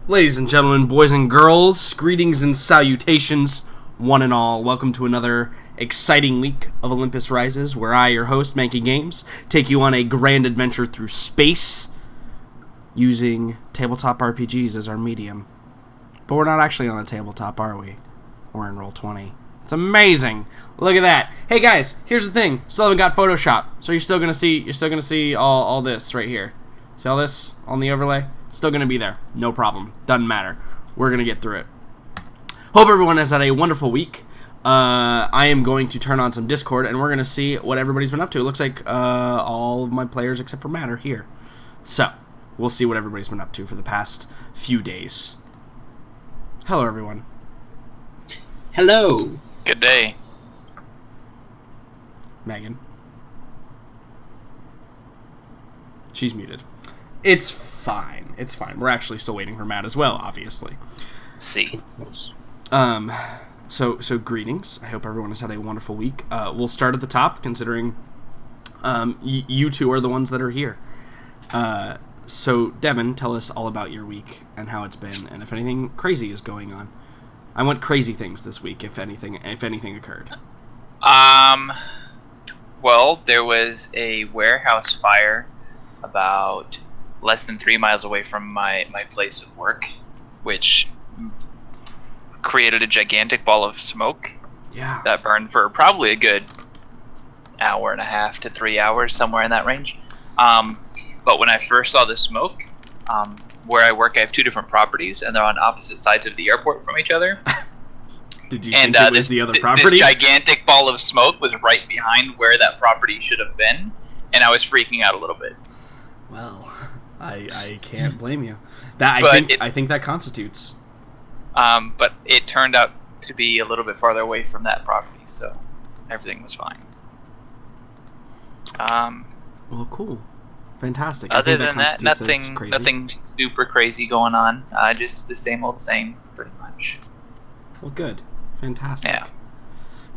Ladies and gentlemen, boys and girls, greetings and salutations, one and all. Welcome to another exciting week of Olympus Rises, where I, your host, Mankey Games, take you on a grand adventure through space using tabletop RPGs as our medium. But we're not actually on a tabletop, are we? We're in Roll20. It's amazing. Look at that. Hey guys, here's the thing. Still haven't got Photoshop, so you're still gonna see all this right here. See all this on the overlay? Still going to be there. No problem. Doesn't matter. We're going to get through it. Hope everyone has had a wonderful week. I am going to turn on some Discord, and we're going to see what everybody's been up to. It looks like all of my players except for Matt are here. So, we'll see what everybody's been up to for the past few days. Hello, everyone. Hello. Good day. Megan. She's muted. It's fine. It's fine. We're actually still waiting for Matt as well, obviously. See. So greetings. I hope everyone has had a wonderful week. We'll start at the top, considering you two are the ones that are here. So, Devin, tell us all about your week and how it's been, and if anything crazy is going on. I want crazy things this week, if anything occurred. Well, there was a warehouse fire about less than 3 miles away from my place of work, which created a gigantic ball of smoke. Yeah. That burned for probably a good hour and a half to 3 hours, somewhere in that range. But when I first saw the smoke, where I work, I have two different properties, and they're on opposite sides of the airport from each other. Did you think it was the other property? This gigantic ball of smoke was right behind where that property should have been, and I was freaking out a little bit. Well, I can't blame you. I think that constitutes. But it turned out to be a little bit farther away from that property, so everything was fine. Well, cool, fantastic. Other than that, nothing super crazy going on. Just the same old same, pretty much. Well, good, fantastic. Yeah.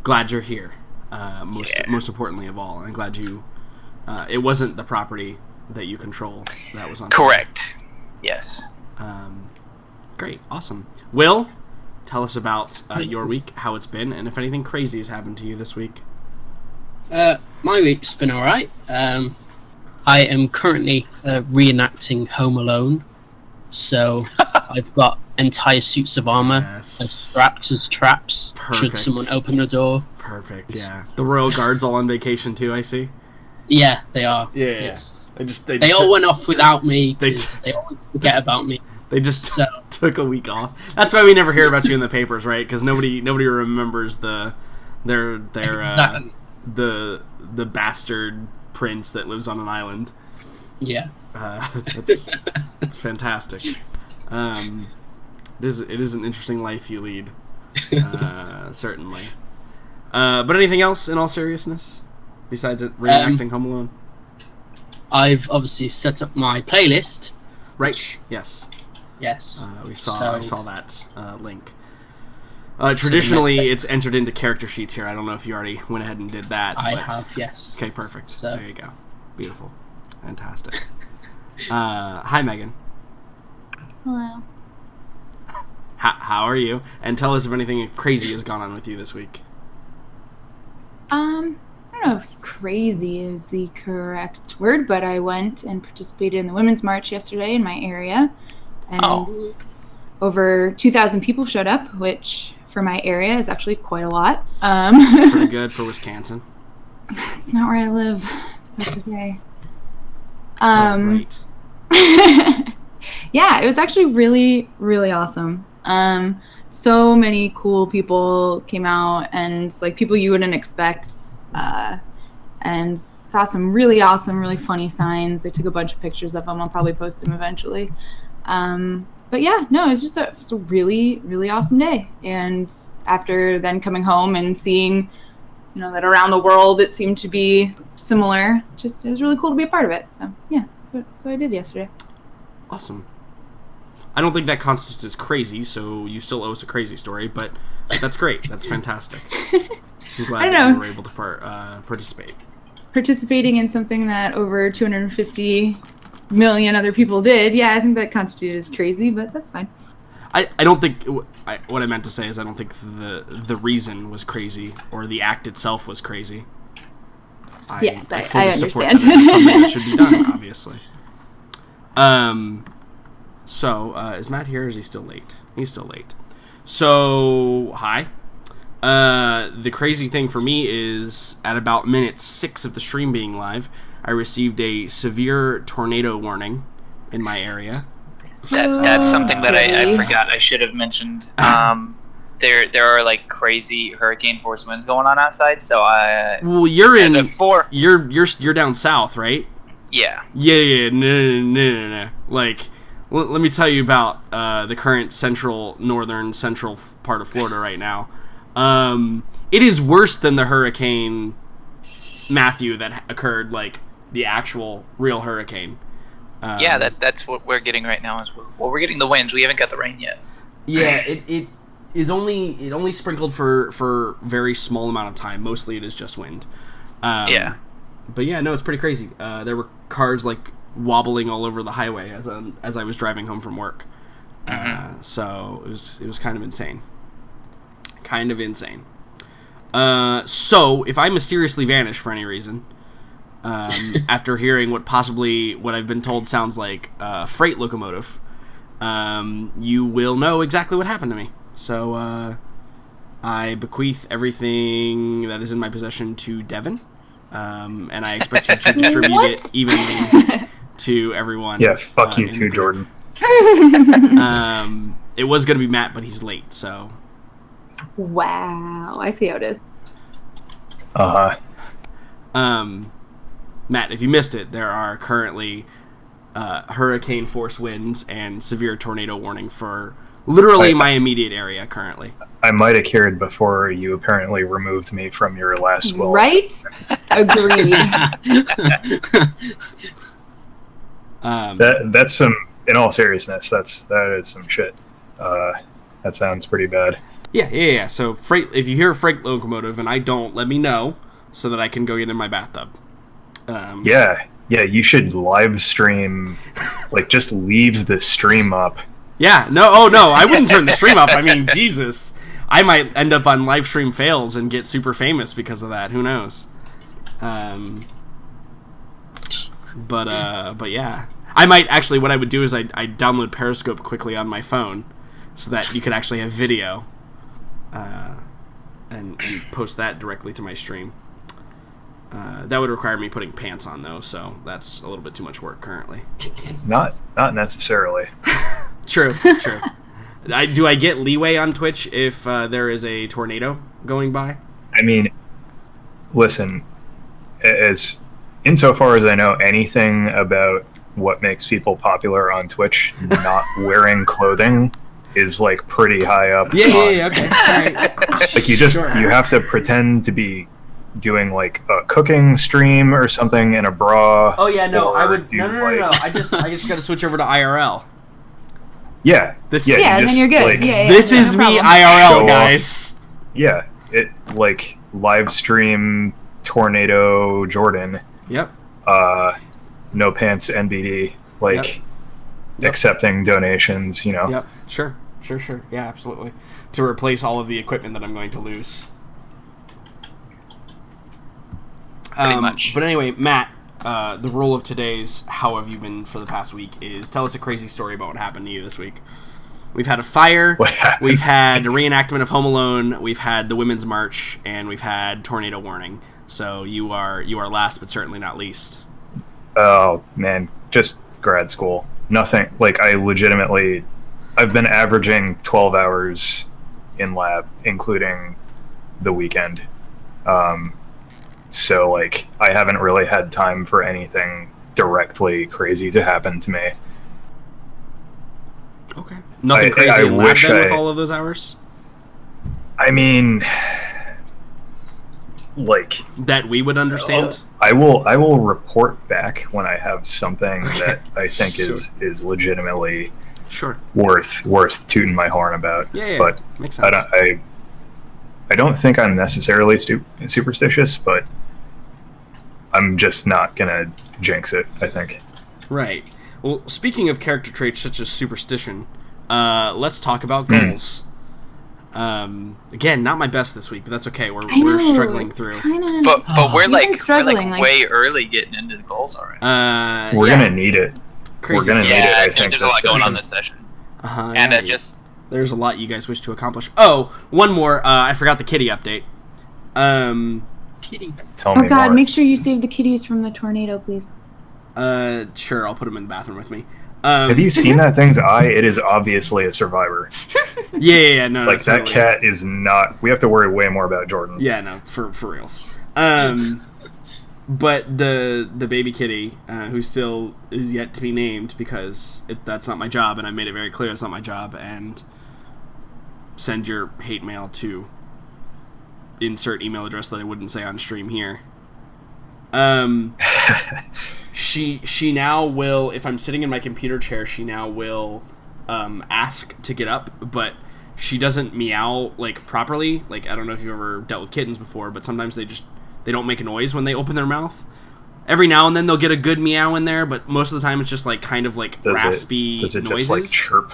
Glad you're here. Most importantly of all, I'm glad you. It wasn't the property that you control that was on. Correct. Yes. Great, awesome. Will, tell us about your week, how it's been, and if anything crazy has happened to you this week. My week's been alright. I am currently reenacting Home Alone, so I've got entire suits of armor as strapped as traps. Perfect. Should someone open the door. Perfect, yeah. The Royal Guard's all on vacation too, I see. Yeah, they are. Yeah, yes. They all went off without me because they always forget about me. They just took a week off. That's why we never hear about you in the papers, right? Because nobody remembers the bastard prince that lives on an island. Yeah. That's fantastic. It is an interesting life you lead, certainly. But anything else in all seriousness besides reenacting Home Alone? I've obviously set up my playlist. Right. Yes. Yes. I saw that link. Traditionally, it's entered into character sheets here. I don't know if you already went ahead and did that. I have, yes. Okay, perfect. So. There you go. Beautiful. Fantastic. Hi, Megan. Hello. How are you? And tell us if anything crazy has gone on with you this week. I don't know if crazy is the correct word, but I went and participated in the Women's March yesterday in my area. And over 2,000 people showed up, which for my area is actually quite a lot. Pretty good for Wisconsin. That's not where I live. That's okay. Right. Yeah, it was actually really, really awesome. So many cool people came out, and like people you wouldn't expect, and saw some really awesome, really funny signs. They took a bunch of pictures of them. I'll probably post them eventually. But yeah, no, it was a really, really awesome day. And after then coming home and seeing, that around the world it seemed to be similar, it was really cool to be a part of it. So yeah, that's what I did yesterday. Awesome. I don't think that constitutes as crazy, so you still owe us a crazy story, but that's great. That's fantastic. I'm glad that you were able to participate. Participating in something that over 250 million other people did. Yeah, I think that constituted as crazy, but that's fine. I don't think what I meant to say is I don't think the reason was crazy or the act itself was crazy. Yes, I fully understand. Support that it's something that should be done, obviously. So is Matt here or is he still late? He's still late. So, hi. The crazy thing for me is at about minute 6 of the stream being live, I received a severe tornado warning in my area. That's something that I forgot I should have mentioned. There are like crazy hurricane force winds going on outside, so well, you're down south, right? Yeah. Yeah. No. Like, let me tell you about the current northern central part of Florida right now. It is worse than the Hurricane Matthew that occurred, like the actual real hurricane. Yeah, that's what we're getting right now as well. Well, we're getting the winds. We haven't got the rain yet. Yeah, it only sprinkled for very small amount of time. Mostly it is just wind. Yeah. But yeah, no, it's pretty crazy. There were cars like wobbling all over the highway as I was driving home from work. So it was kind of insane. So if I mysteriously vanish for any reason, after hearing what I've been told sounds like a freight locomotive, you will know exactly what happened to me. So I bequeath everything that is in my possession to Devin, and I expect you to distribute it evenly to everyone. Yeah, fuck you too, Jordan. It was going to be Matt, but he's late, so... Wow, I see how it is. Matt, if you missed it, there are currently hurricane force winds and severe tornado warning for literally my immediate area currently. I might have cared before you apparently removed me from your last will. Right? Agreed. That's some, in all seriousness, that is some shit. That sounds pretty bad. Yeah. So if you hear a freight locomotive and I don't, let me know so that I can go get in my bathtub. Yeah, you should live stream, like just leave the stream up. Yeah, no, I wouldn't turn the stream up. I mean, Jesus. I might end up on live stream fails and get super famous because of that. Who knows? But yeah. I might actually, what I would do is I'd download Periscope quickly on my phone so that you could actually have video and post that directly to my stream. That would require me putting pants on, though, so that's a little bit too much work currently. Not necessarily. True. Do I get leeway on Twitch if there is a tornado going by? I mean, listen, as insofar as I know anything about what makes people popular on Twitch, not wearing clothing is like pretty high up. Yeah, okay. Right. Like you have to pretend to be doing like a cooking stream or something in a bra. Oh yeah, no, I would no. I just got to switch over to IRL. Yeah. Then you're good. Like, this is me IRL, guys. Yeah, it like live stream tornado Jordan. Yep. No pants NBD, like accepting donations, you know. Yep. Sure. Yeah, absolutely. To replace all of the equipment that I'm going to lose. Pretty much. But anyway, Matt, the rule of today's How Have You Been for the past week is tell us a crazy story about what happened to you this week. We've had a fire, we've had a reenactment of Home Alone, we've had the Women's March, and we've had tornado warning. So you are last, but certainly not least. Oh, man, just grad school. Nothing, like I've been averaging 12 hours in lab, including the weekend. So, like, I haven't really had time for anything directly crazy to happen to me. Okay. Nothing crazy in lab then with all of those hours? I mean, like... That we would understand? I will report back when I have something that I think is legitimately worth tooting my horn about. Yeah, but makes sense. I don't think I'm necessarily superstitious, but I'm just not gonna jinx it, I think. Right. Well, speaking of character traits such as superstition, let's talk about goals. Again, not my best this week, but that's okay. We're struggling through. But we're like struggling, way early getting into the goals already. We're gonna need it. Crazy We're gonna need it. I think there's a lot going on this session. And there's a lot you guys wish to accomplish. Oh, one more. I forgot the kitty update. Kitty. Tell me Oh God! more. Make sure you save the kitties from the tornado, please. Sure. I'll put them in the bathroom with me. Have you seen that thing's eye? It is obviously a survivor. Yeah. No, Like that totally. cat is not. We have to worry way more about Jordan. Yeah, no, for reals. But the baby kitty, who still is yet to be named because that's not my job, and I made it very clear it's not my job. And send your hate mail to insert email address that I wouldn't say on stream here. She now will, if I'm sitting in my computer chair, she now will ask to get up, but she doesn't meow like properly. Like, I don't know if you've ever dealt with kittens before, but sometimes they don't make a noise when they open their mouth. Every now and then they'll get a good meow in there, but most of the time it's just like kind of like raspy Does it noises. just like chirp?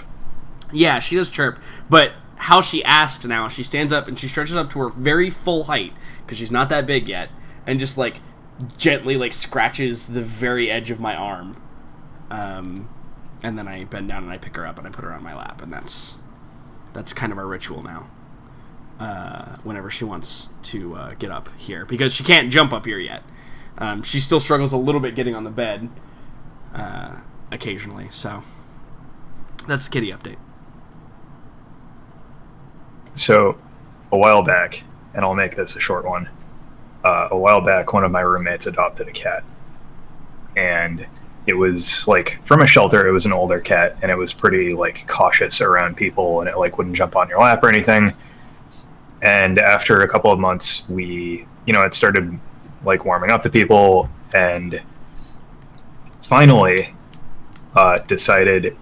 Yeah, she does chirp, but how she asks now, she stands up and she stretches up to her very full height, because she's not that big yet, and just like gently like scratches the very edge of my arm. And then I bend down and I pick her up and I put her on my lap, and that's kind of our ritual now. Whenever she wants to get up here, because she can't jump up here yet. She still struggles a little bit getting on the bed occasionally, so that's the kitty update. So, a while back, and I'll make this a short one. A while back, one of my roommates adopted a cat, and it was like from a shelter. It was an older cat, and it was pretty like cautious around people, and it like wouldn't jump on your lap or anything. And after a couple of months, it started like warming up to people, and finally decided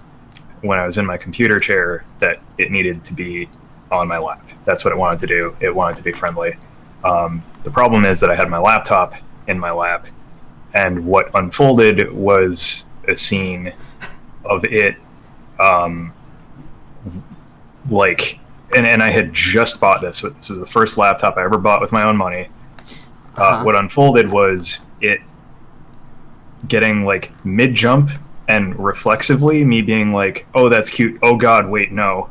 when I was in my computer chair that it needed to be on my lap. That's what it wanted to do. It wanted to be friendly. The problem is that I had my laptop in my lap, and what unfolded was a scene of it, and I had just bought this. This was the first laptop I ever bought with my own money. What unfolded was it getting like mid-jump and reflexively me being like, oh, that's cute. Oh, God, wait, no.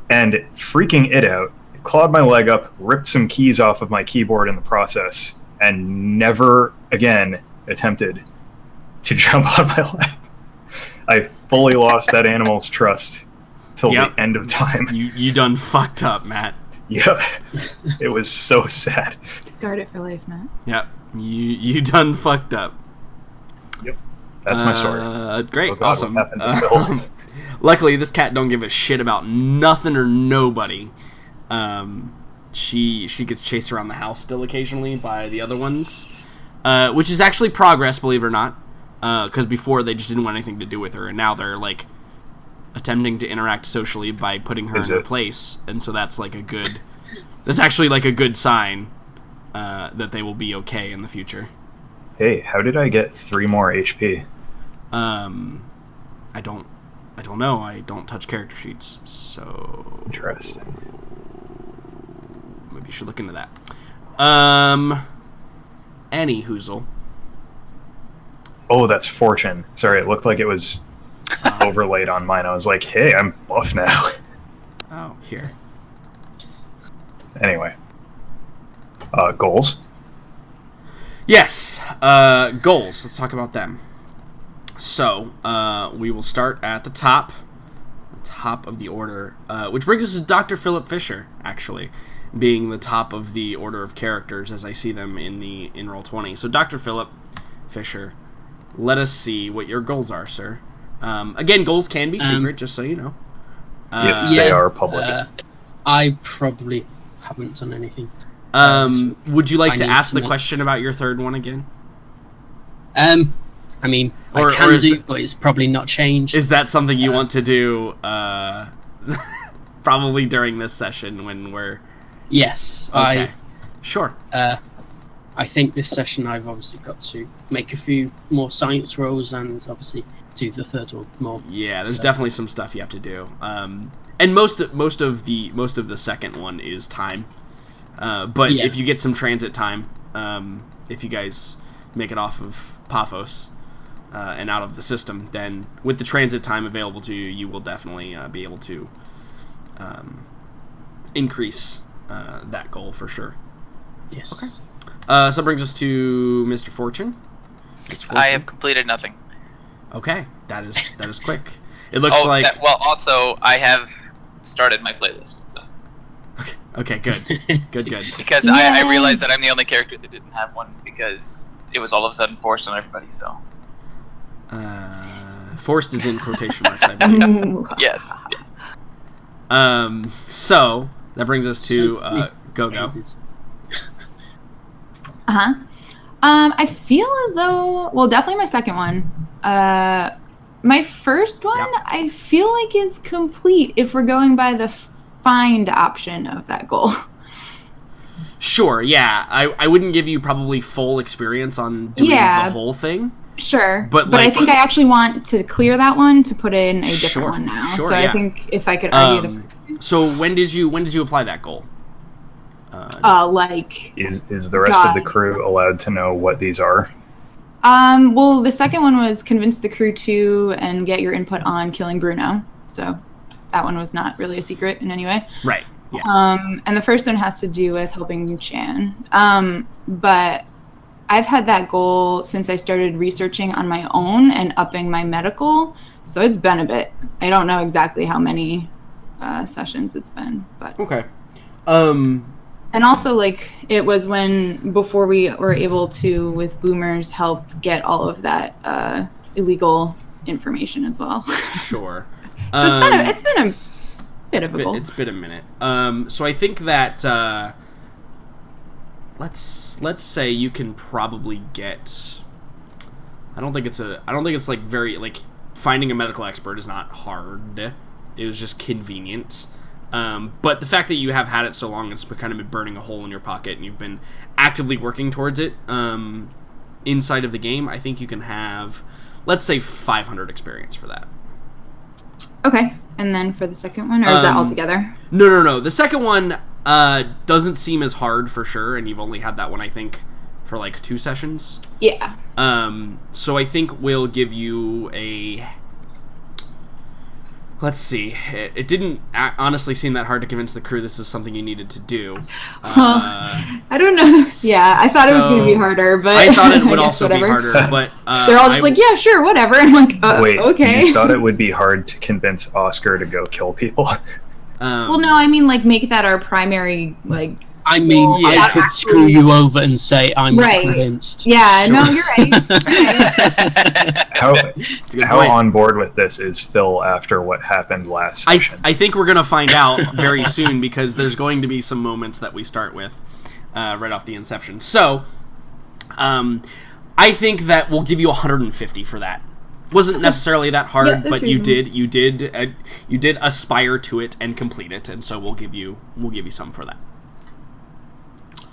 And freaking it out, clawed my leg up, ripped some keys off of my keyboard in the process, and never again attempted to jump on my lap. I fully lost that animal's trust till the end of time. You done fucked up, Matt. Yep. It was so sad. Scarred it for life, Matt. Yep. You done fucked up. Yep. That's my story. Great. Oh God, awesome. what happened to Phil? Luckily, this cat don't give a shit about nothing or nobody. She gets chased around the house still occasionally by the other ones, which is actually progress, believe it or not. Because before they just didn't want anything to do with her, and now they're like attempting to interact socially by putting her in her place, and so that's like that's actually like a good sign that they will be okay in the future. Hey, how did I get 3 more HP? I don't know. I don't touch character sheets, so interesting. Maybe you should look into that. Any hoozle. Oh, that's fortune. Sorry, it looked like it was overlaid on mine. I was like, hey, I'm buff now. Oh, here. Anyway. Goals? Yes. Goals. Let's talk about them. So, we will start at the top of the order, which brings us to Dr. Philip Fisher, actually, being the top of the order of characters as I see them in Roll20. So, Dr. Philip Fisher, let us see what your goals are, sir. Again, goals can be secret, just so you know. Yes, they are public. I probably haven't done anything. Would you like to ask the make... question about your third one again? I mean, I can do, but it's probably not changed. Is that something you want to do probably during this session when we're... Yes, okay. Sure. I think this session I've obviously got to make a few more science rolls and obviously do the third one more. Yeah, there's definitely some stuff you have to do. And most of the second one is time. But if you get some transit time, if you guys make it off of Paphos and out of the system, then with the transit time available to you, you will definitely be able to increase that goal for sure. Yes. Okay. So that brings us to Mr. Fortune. Mr. Fortune. I have completed nothing. Okay, that is quick. It looks like. Also, I have started my playlist. So. Okay, good. Because I realized that I'm the only character that didn't have one because it was all of a sudden forced on everybody. So. Forced is in quotation marks, I believe. Yes. So that brings us to Go-Go. I feel as though, well, definitely my second one. My first one, I feel like is complete if we're going by the find option of that goal. Sure, yeah. I wouldn't give you probably full experience on doing the whole thing. Sure, but I think I actually want to clear that one to put in a different one now. Sure, so I think if I could argue the first. So when did you apply that goal? Is the rest of the crew allowed to know what these are? Well, the second one was convince the crew to and get your input on killing Bruno. So that one was not really a secret in any way. Right. Yeah. And the first one has to do with helping Chan. But I've had that goal since I started researching on my own and upping my medical. So it's been a bit. I don't know exactly how many sessions it's been, but okay. And also, like, it was before we were able to, with Boomers, help get all of that illegal information as well. Sure. So it's been a bit of a goal. It's been a minute. So I think that let's say you can probably get. I don't think it's like very like finding a medical expert is not hard. It was just convenient. But the fact that you have had it so long, it's kind of been burning a hole in your pocket, and you've been actively working towards it inside of the game, I think you can have, let's say, 500 experience for that. Okay, and then for the second one, or is that all together? No. The second one doesn't seem as hard for sure, and you've only had that one, I think, for like 2 sessions. Yeah. So I think we'll give you a... Let's see. It didn't honestly seem that hard to convince the crew this is something you needed to do. I don't know. Yeah, I thought it was going to be harder, but I thought it would also be harder. But they're all just like, yeah, sure, whatever. I'm like, wait, okay. You thought it would be hard to convince Oscar to go kill people? Well, no, I mean, like, make that our primary, like. I mean, I could screw you over and say I'm not convinced. Yeah, sure. No, you're right. How on board with this is Phil after what happened last session? I think we're going to find out very soon because there's going to be some moments that we start with right off the inception. So, I think that we'll give you 150 for that. Wasn't necessarily that hard, but reasonable. you did aspire to it and complete it, and so we'll give you some for that.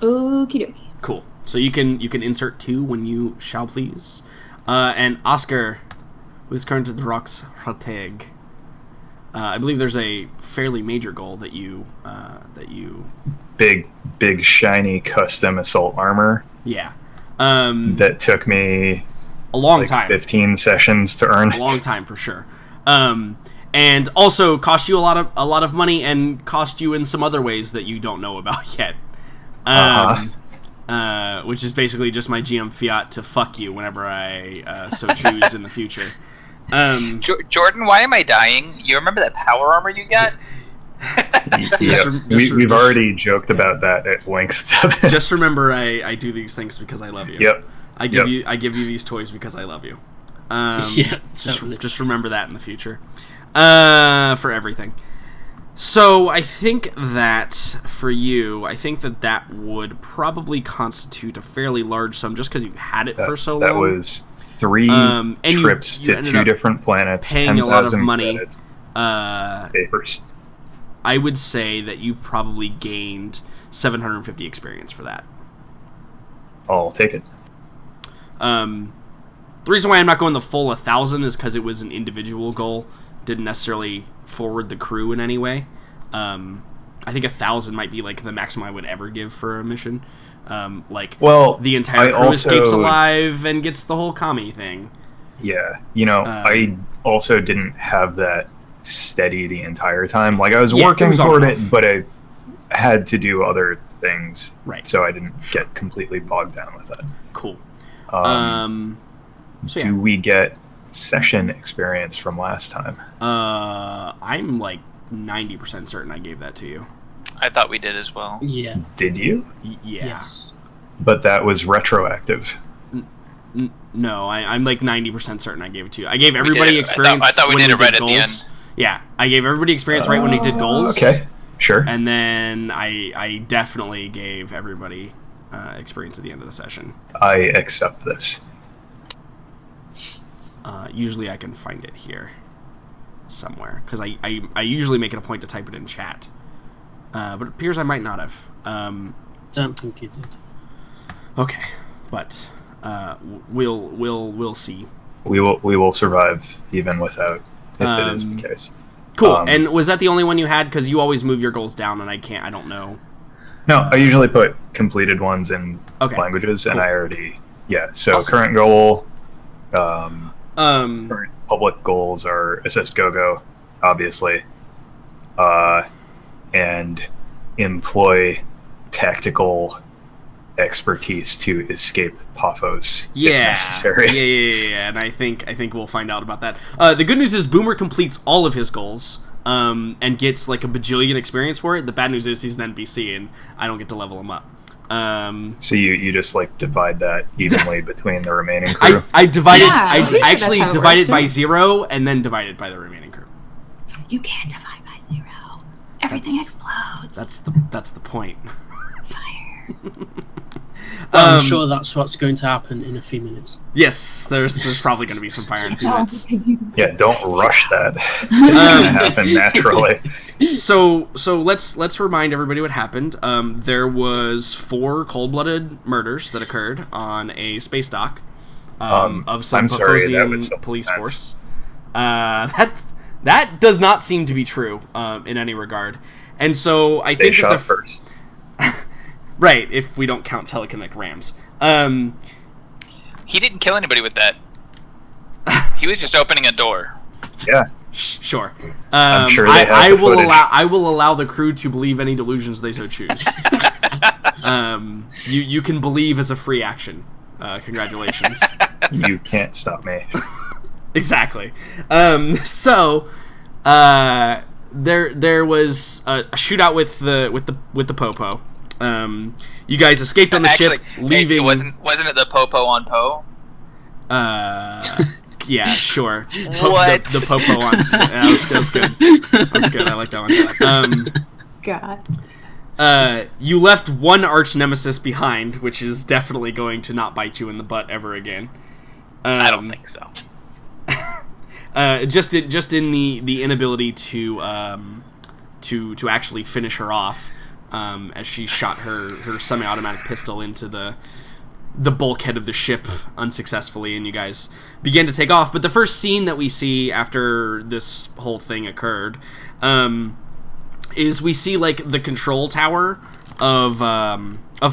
Okie dokie. Cool. So you can insert 2 when you shall please. And Oscar, who's current to the rocks Rateg. I believe there's a fairly major goal that you big shiny custom assault armor. Yeah. That took me a long time. 15 sessions to earn. A long time for sure. And also cost you a lot of money and cost you in some other ways that you don't know about yet. Which is basically just my GM fiat to fuck you whenever I so choose in the future. Jordan, why am I dying? You remember that power armor you got? We've already joked about that at length. Just remember, I do these things because I love you. Yep. I give you these toys because I love you. Just remember that in the future. For everything. So I think that for you, that would probably constitute a fairly large sum just because you had it for so long. That was 3 trips to 2 different planets, paying a lot of money. Papers. I would say that you've probably gained 750 experience for that. I'll take it. The reason why I'm not going the full 1,000 is because it was an individual goal. Didn't necessarily forward the crew in any way. I think 1,000 might be like the maximum I would ever give for a mission. The entire crew escapes alive and gets the whole commie thing. Yeah, I also didn't have that steady the entire time. Like, I was working toward it, but I had to do other things, right? So I didn't get completely bogged down with that. Cool. Do we get session experience from last time? I'm like 90% certain I gave that to you. I thought we did as well. Yeah. Did you? Yeah. Yes. But that was retroactive. No, I'm like 90% certain I gave it to you. I gave everybody experience. I thought we did it right goals. at the end. Yeah, I gave everybody experience right when they did goals. Okay, sure. And then I definitely gave everybody experience at the end of the session. I accept this. Usually I can find it here somewhere, because I usually make it a point to type it in chat. But it appears I might not have. Don't think you did. Okay, but we'll see. We will survive even without, if it is the case. Cool. And was that the only one you had? Because you always move your goals down, and I don't know. No, I usually put completed ones in languages, cool. And I already So awesome. Current goal, current public goals are assist GoGo, obviously, and employ tactical expertise to escape Paphos if necessary. Yeah. And I think we'll find out about that. The good news is Boomer completes all of his goals, and gets like a bajillion experience for it. The bad news is he's an NPC, and I don't get to level him up. So you just like divide that evenly between the remaining crew? I divided. Yeah, I actually that's how it divided works, by right? 0 and then divided by the remaining crew. You can't divide by 0. Everything explodes. That's the point. Fire. I'm sure that's what's going to happen in a few minutes. Yes, there's probably going to be some fire in a few minutes. Yeah, don't rush that. It's going to happen naturally. So let's remind everybody what happened. There was 4 cold-blooded murders that occurred on a space dock of some Paphosian police force. That does not seem to be true in any regard. And so I think shot first. Right, if we don't count telekinetic rams. He didn't kill anybody with that. He was just opening a door. Yeah. Sure. I'm sure they have the footage. I will allow the crew to believe any delusions they so choose. You can believe as a free action. Congratulations. You can't stop me. Exactly. So there was a shootout with the Popo. You guys escaped on the ship, leaving. Wasn't it the Popo on Po? Yeah, sure. What? The Popo on. Yeah, that was good. That's good. I like that one. God. You left one arch nemesis behind, which is definitely going to not bite you in the butt ever again. I don't think so. Just in the inability to actually finish her off, as she shot her semi-automatic pistol into the bulkhead of the ship unsuccessfully, and you guys began to take off. But the first scene that we see after this whole thing occurred is we see like the control tower of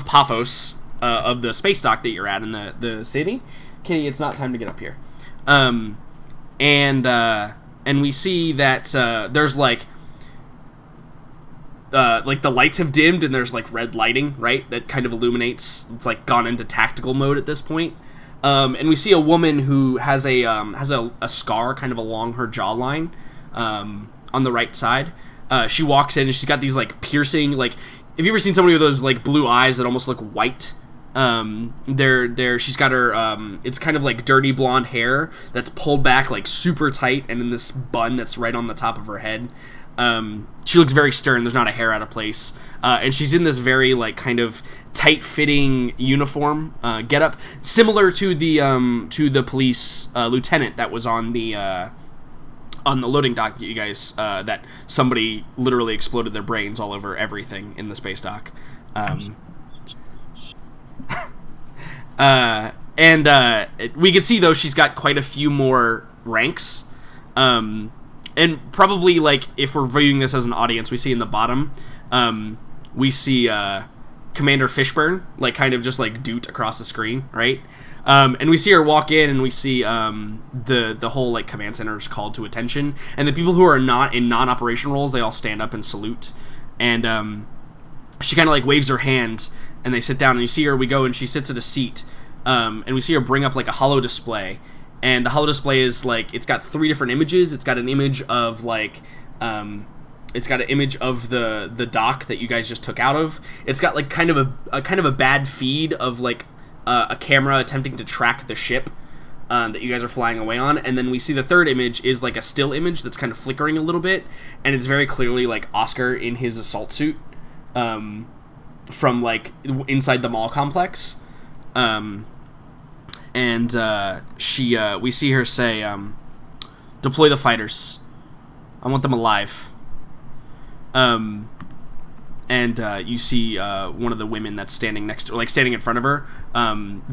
Paphos, of the space dock that you're at in the city. Kitty, it's not time to get up here. And we see that there's like the lights have dimmed and there's like red lighting, right? That kind of illuminates. It's like gone into tactical mode at this point. And we see a woman who has a scar kind of along her jawline, on the right side. She walks in and she's got these like piercing, like, have you ever seen somebody with those like blue eyes that almost look white? She's got her, it's kind of like dirty blonde hair that's pulled back like super tight and in this bun that's right on the top of her head. She looks very stern. There's not a hair out of place. And she's in this very like kind of tight-fitting uniform getup, similar to the police lieutenant that was on the loading dock that you guys that somebody literally exploded their brains all over everything in the space dock. And we can see, though, she's got quite a few more ranks. And probably, like, if we're viewing this as an audience, we see in the bottom, we see Commander Fishburne, like, kind of just, like, doot across the screen, right? And we see her walk in, and we see the whole, like, command center is called to attention. And the people who are not in non-operation roles, they all stand up and salute. And she kind of, like, waves her hand, and they sit down, and you see her, we go, and she sits at a seat. And we see her bring up, like, a holo display. And the holo display is, like, it's got 3 different images. It's got an image of, like, it's got an image of the dock that you guys just took out of. It's got, like, kind of a bad feed of, like, a camera attempting to track the ship that you guys are flying away on. And then we see the 3rd image is, like, a still image that's kind of flickering a little bit. And it's very clearly, like, Oscar in his assault suit from, like, inside the mall complex. And we see her say, deploy the fighters. I want them alive. And you see one of the women that's standing next to, like, standing in front of her,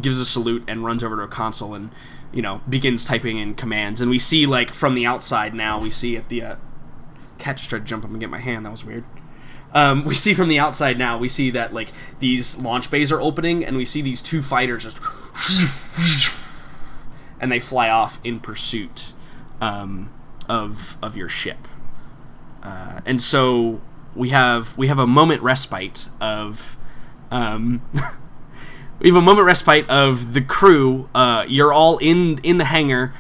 gives a salute and runs over to a console and, you know, begins typing in commands. And we see, like, from the outside now, we see at the cat just tried to jump up and get my hand. That was weird. We see from the outside now, we see that, like, these launch bays are opening, and we see these 2 fighters just and they fly off in pursuit of your ship. And so we have a moment respite of the crew. You're all in the hangar.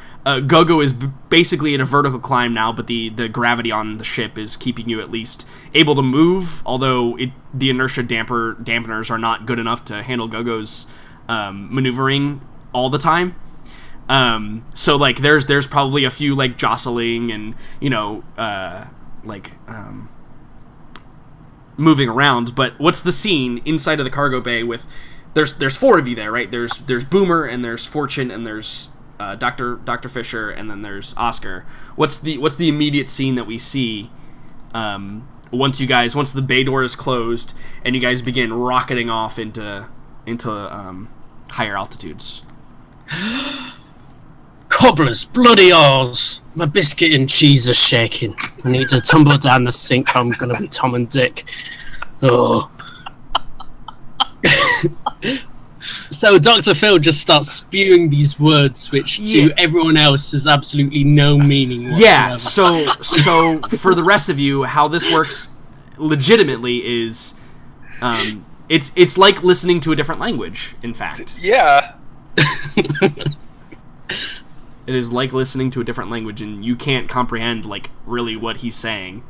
Gogo is basically in a vertical climb now, but the gravity on the ship is keeping you at least able to move, although the inertia dampeners are not good enough to handle Gogo's maneuvering all the time. So, like, there's probably a few, like, jostling and, you know, moving around. But what's the scene inside of the cargo bay with there's 4 of you there, right? There's Boomer, and there's Fortune, and there's Dr. Fisher, and then there's Oscar. What's the immediate scene that we see once the bay door is closed and you guys begin rocketing off into higher altitudes? Cobblers, bloody Oz! My biscuit and cheese are shaking. I need to tumble down the sink. I'm gonna be Tom and Dick. Oh. So Dr. Phil just starts spewing these words, which to everyone else has absolutely no meaning whatsoever. Yeah, so for the rest of you, how this works legitimately is, it's like listening to a different language, in fact. Yeah. It is like listening to a different language, and you can't comprehend, like, really what he's saying.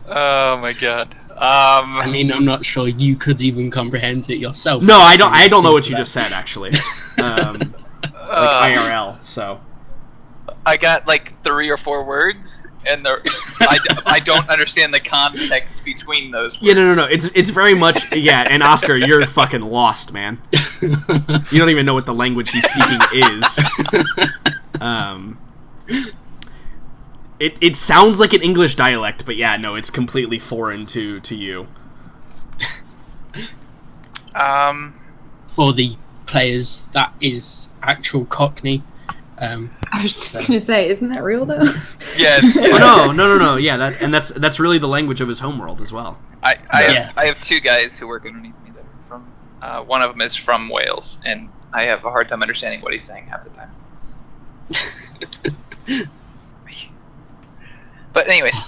Oh my god. I mean, I'm not sure you could even comprehend it yourself. No, I don't know what you just said, actually. Like IRL, so. I got, like, 3 or 4 words, and I don't understand the context between those words. Yeah, no. It's very much, yeah, and Oscar, you're fucking lost, man. You don't even know what the language he's speaking is. It sounds like an English dialect, but yeah, no, it's completely foreign to you. For the players, that is actual Cockney. I was just gonna say, isn't that real though? Yes. Oh, no. Yeah, that's really the language of his homeworld as well. I have 2 guys who work underneath me that are from. One of them is from Wales, and I have a hard time understanding what he's saying half the time. But anyways,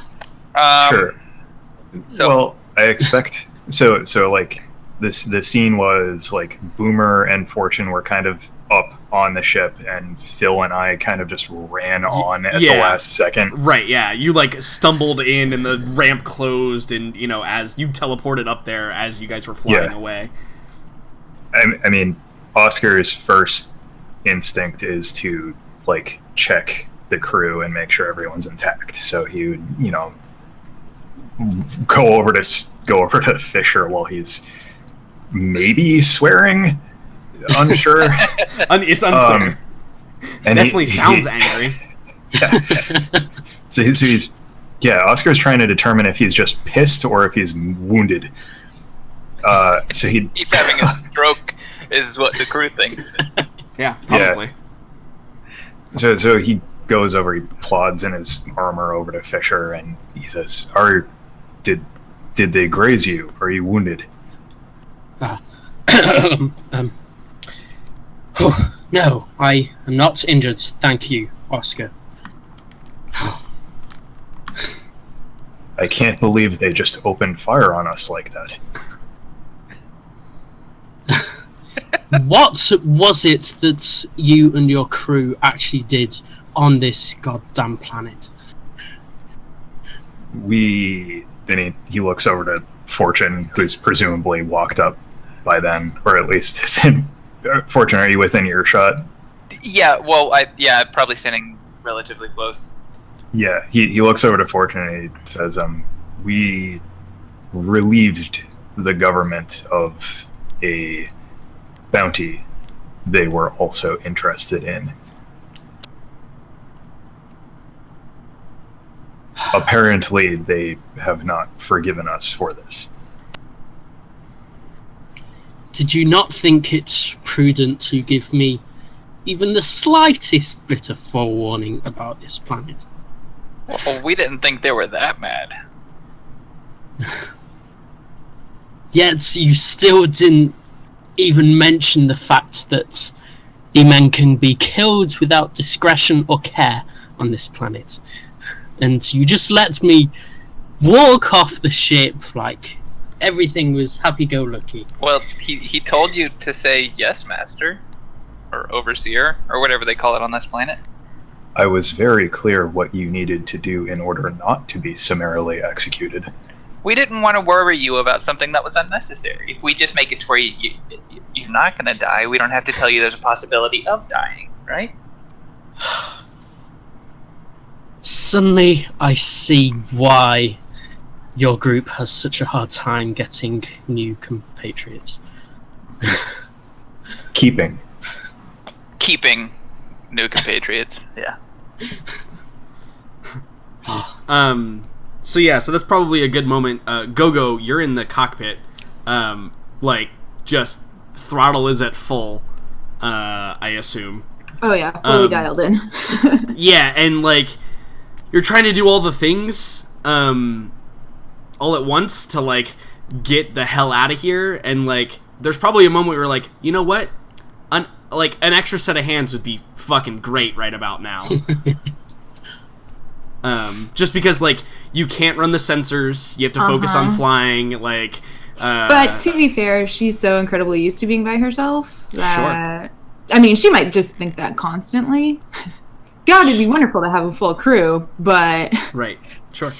sure. So, well, I expect so like the scene was like Boomer and Fortune were kind of up on the ship, and Phil and I kind of just ran on at the last second. Right, yeah. You, like, stumbled in, and the ramp closed, and, you know, as you teleported up there as you guys were flying away. I mean, Oscar's first instinct is to, like, check the crew and make sure everyone's intact. So he would, you know, go over to Fisher while he's maybe swearing. Unsure. It's unclear. And definitely sounds angry. Yeah. So he's Oscar's trying to determine if he's just pissed or if he's wounded. So he's having a stroke. is what the crew thinks. Yeah, probably. Yeah. So he goes over, he plods in his armor over to Fisher, and he says, Did they graze you? Are you wounded? No, I am not injured, thank you, Oscar. I can't believe they just opened fire on us like that. What was it that you and your crew actually did on this goddamn planet? Then he looks over to Fortune, who's presumably walked up by then, or at least is in. Fortune, are you within earshot? Yeah, well, I'm probably standing relatively close. Yeah, he looks over to Fortune and he says, we relieved the government of a bounty they were also interested in. Apparently, they have not forgiven us for this. Did you not think it prudent to give me even the slightest bit of forewarning about this planet? Well, we didn't think they were that mad. Yet you still didn't even mention the fact that the men can be killed without discretion or care on this planet. And you just let me walk off the ship like everything was happy-go-lucky. Well, he told you to say yes, master. Or overseer, or whatever they call it on this planet. I was very clear what you needed to do in order not to be summarily executed. We didn't want to worry you about something that was unnecessary. If we just make it to where you're not going to die, we don't have to tell you there's a possibility of dying, right? Suddenly, I see why your group has such a hard time getting new compatriots. Keeping new compatriots, yeah. So that's probably a good moment. Go-Go, you're in the cockpit. Just throttle is at full, I assume. Oh yeah, fully dialed in. Yeah, and you're trying to do all the things all at once to get the hell out of here, and there's probably a moment where you're like, you know what? An extra set of hands would be fucking great right about now. Just because you can't run the sensors, you have to focus on flying, But to be fair, she's so incredibly used to being by herself that, sure. I mean, she might just think that constantly. God, it'd be wonderful to have a full crew, but right, sure.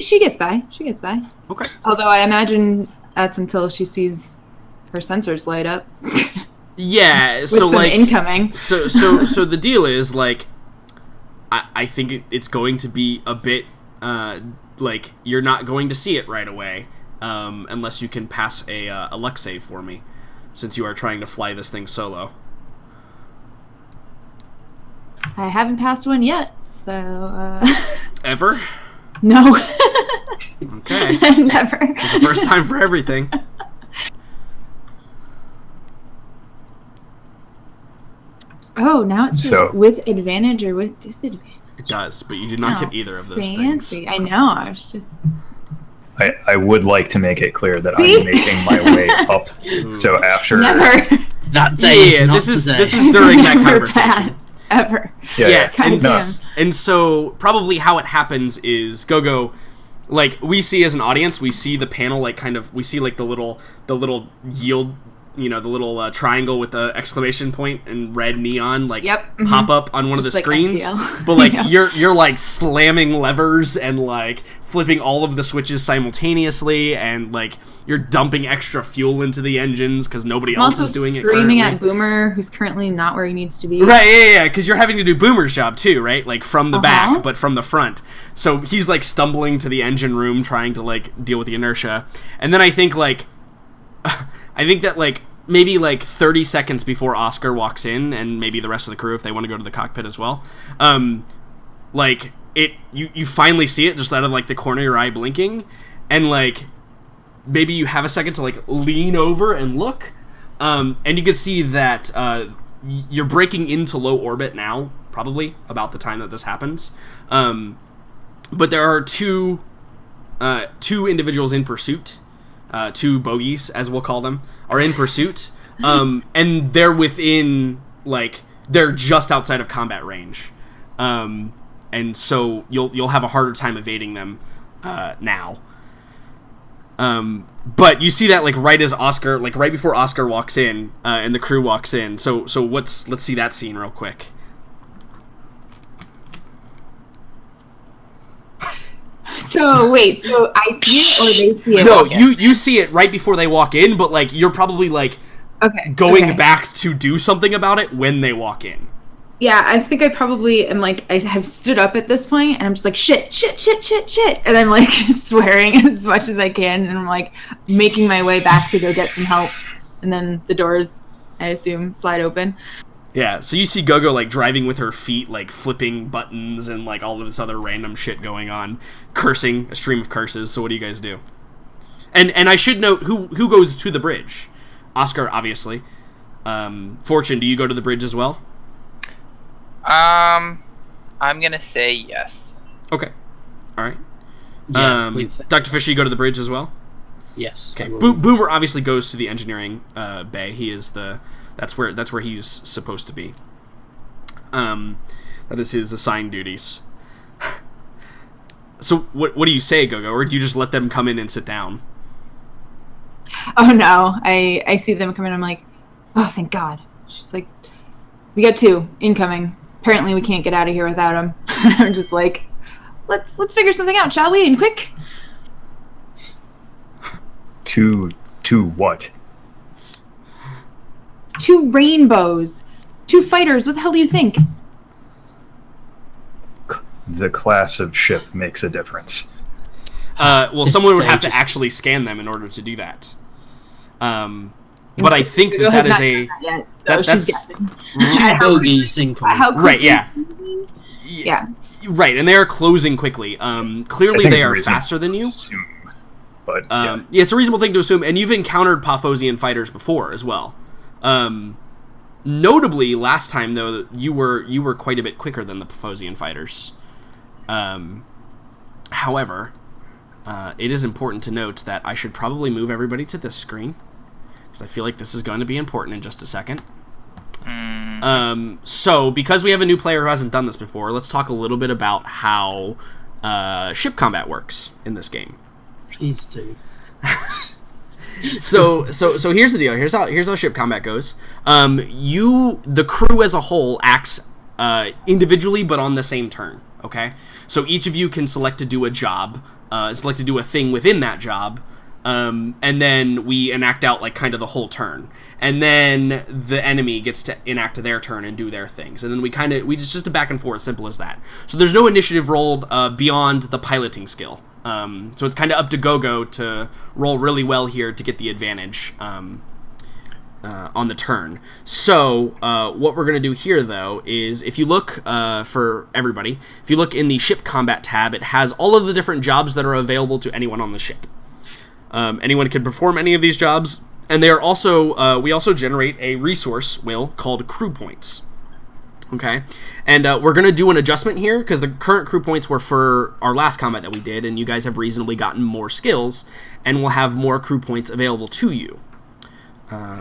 She gets by. She gets by. Okay. Although I imagine that's until she sees her sensors light up. Yeah, with so some incoming. So the deal is I think it's going to be a bit you're not going to see it right away unless you can pass a luck save for me, since you are trying to fly this thing solo. I haven't passed one yet, so Ever? No. Okay. Never. It's the first time for everything. Oh, now it says with advantage or with disadvantage. It does, but you do not get either of those fancy. things. I know. I was just. I would like to make it clear that See? I'm making my way up. So after Never. That day is not this today. is during that Never conversation. passed, ever. Yeah, God and so probably how it happens is Go-Go, we see as an audience, we see the panel we see the little yield, the little triangle with the exclamation point and red neon pop up on one of the screens. FTL. But you're slamming levers and flipping all of the switches simultaneously, and you're dumping extra fuel into the engines because nobody else is doing it. Also screaming currently. at Boomer, who's currently not where he needs to be. Right, yeah, because you're having to do Boomer's job too, right? From the back, but from the front. So he's stumbling to the engine room trying to deal with the inertia, and then I think that maybe 30 seconds before Oscar walks in, and maybe the rest of the crew if they want to go to the cockpit as well, you finally see it just out of the corner of your eye blinking, and maybe you have a second to lean over and look, And you can see that you're breaking into low orbit now, probably about the time that this happens. But there are two individuals in pursuit, two bogeys, as we'll call them, are in pursuit, and they're within, like, they're just outside of combat range, and so you'll have a harder time evading them now. But you see that, like, right as Oscar, like right before Oscar walks in, and the crew walks in. So let's see that scene real quick. So wait, so I see it or they see it? No, you see it right before they walk in, but, like, you're probably, like, going back to do something about it when they walk in. Yeah, I think I probably am, like, I have stood up at this point, and I'm just like, shit, and I'm, like, just swearing as much as I can, and I'm, like, making my way back to go get some help, and then the doors, I assume, slide open. Yeah, so you see Gogo, like, driving with her feet, like, flipping buttons and, like, all of this other random shit going on, cursing, a stream of curses. So what do you guys do? And I should note who goes to the bridge. Oscar, obviously. Fortune, do you go to the bridge as well? I'm gonna say yes. Okay. All right. Yeah, Dr. Fisher, you go to the bridge as well? Yes. Okay. Boomer obviously goes to the engineering bay. He is that's where he's supposed to be. That is his assigned duties. So what do you say, Gogo, or do you just let them come in and sit down? Oh no, I see them come in. I'm like, oh, thank God. She's like, we got 2 incoming. Apparently we can't get out of here without them. I'm just like, let's figure something out, shall we? And quick. To what? 2 rainbows. 2 fighters. What the hell do you think? The class of ship makes a difference. Well, someone would have to actually scan them in order to do that. But I think that is a... That's 2 bogeys incoming. Right, yeah. Right, and they are closing quickly. Clearly they are faster than you. But, yeah, it's a reasonable thing to assume, and you've encountered Paphosian fighters before as well. Notably, last time, though, you were quite a bit quicker than the Paphosian fighters. However, it is important to note that I should probably move everybody to this screen, because I feel like this is going to be important in just a second. So, because we have a new player who hasn't done this before, let's talk a little bit about how ship combat works in this game. Please do. So here's the deal. Here's how ship combat goes. The crew as a whole acts individually, but on the same turn. Okay. So each of you can select to do a job, select to do a thing within that job, and then we enact out, like, kind of the whole turn, and then the enemy gets to enact their turn and do their things, and then we just a back and forth, simple as that. So there's no initiative rolled beyond the piloting skill. So it's kind of up to Gogo to roll really well here to get the advantage on the turn. So what we're going to do here, though, is if you look for everybody, if you look in the ship combat tab, it has all of the different jobs that are available to anyone on the ship. Anyone can perform any of these jobs, and they are also we also generate a resource wheel called crew points. Okay, and we're going to do an adjustment here, because the current crew points were for our last combat that we did, and you guys have reasonably gotten more skills, and we'll have more crew points available to you.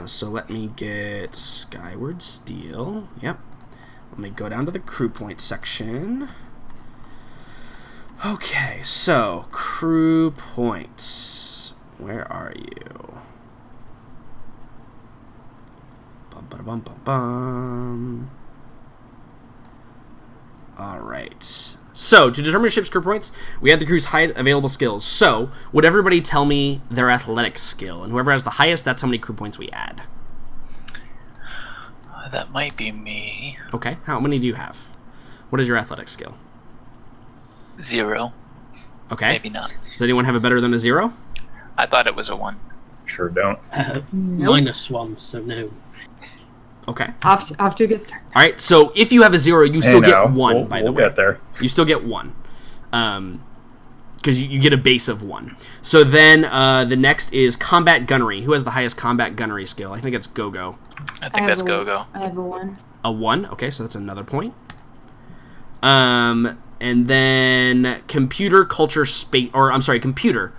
So let me get Skyward Steel. Yep. Let me go down to the crew point section. Okay, so crew points. Where are you? Bum, ba, bum, bum, bum. Alright. So, to determine a ship's crew points, we have the crew's high available skills. So, would everybody tell me their athletic skill? And whoever has the highest, that's how many crew points we add. That might be me. Okay, how many do you have? What is your athletic skill? 0. Okay. Maybe not. Does anyone have a better than a 0? I thought it was a 1. Sure don't. Nope. -1, so no. Okay. Off to a good start. All right. So if you have a 0, you still get 1. We'll get there. You still get 1. because you get a base of 1. So then the next is combat gunnery. Who has the highest combat gunnery skill? I think it's Go-Go. I think that's Go-Go. I have a 1. A 1? Okay, so that's another point. And then computer. Computer.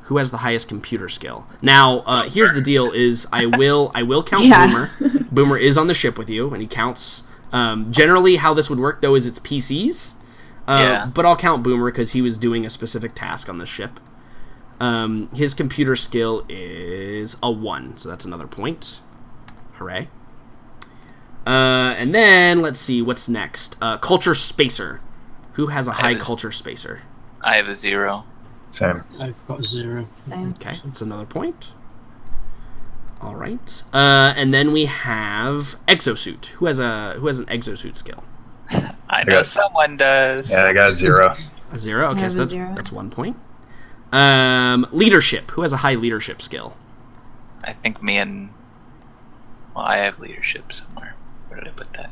Who has the highest computer skill? Now, here's the deal: is I will count Boomer. Boomer is on the ship with you, and he counts. Generally, how this would work though is it's PCs. But I'll count Boomer because he was doing a specific task on the ship. His computer skill is a 1, so that's another point. Hooray! And then let's see what's next. Culture spacer. Who has a high culture spacer? I have a 0. Same. I've got a 0. Same. Okay, that's another point. All right. And then we have exosuit. Who has an exosuit skill? I know someone does. Yeah, I got a 0. A 0. Okay, so that's 1 point. Leadership. Who has a high leadership skill? I think me and... Well, I have leadership somewhere. Where did I put that?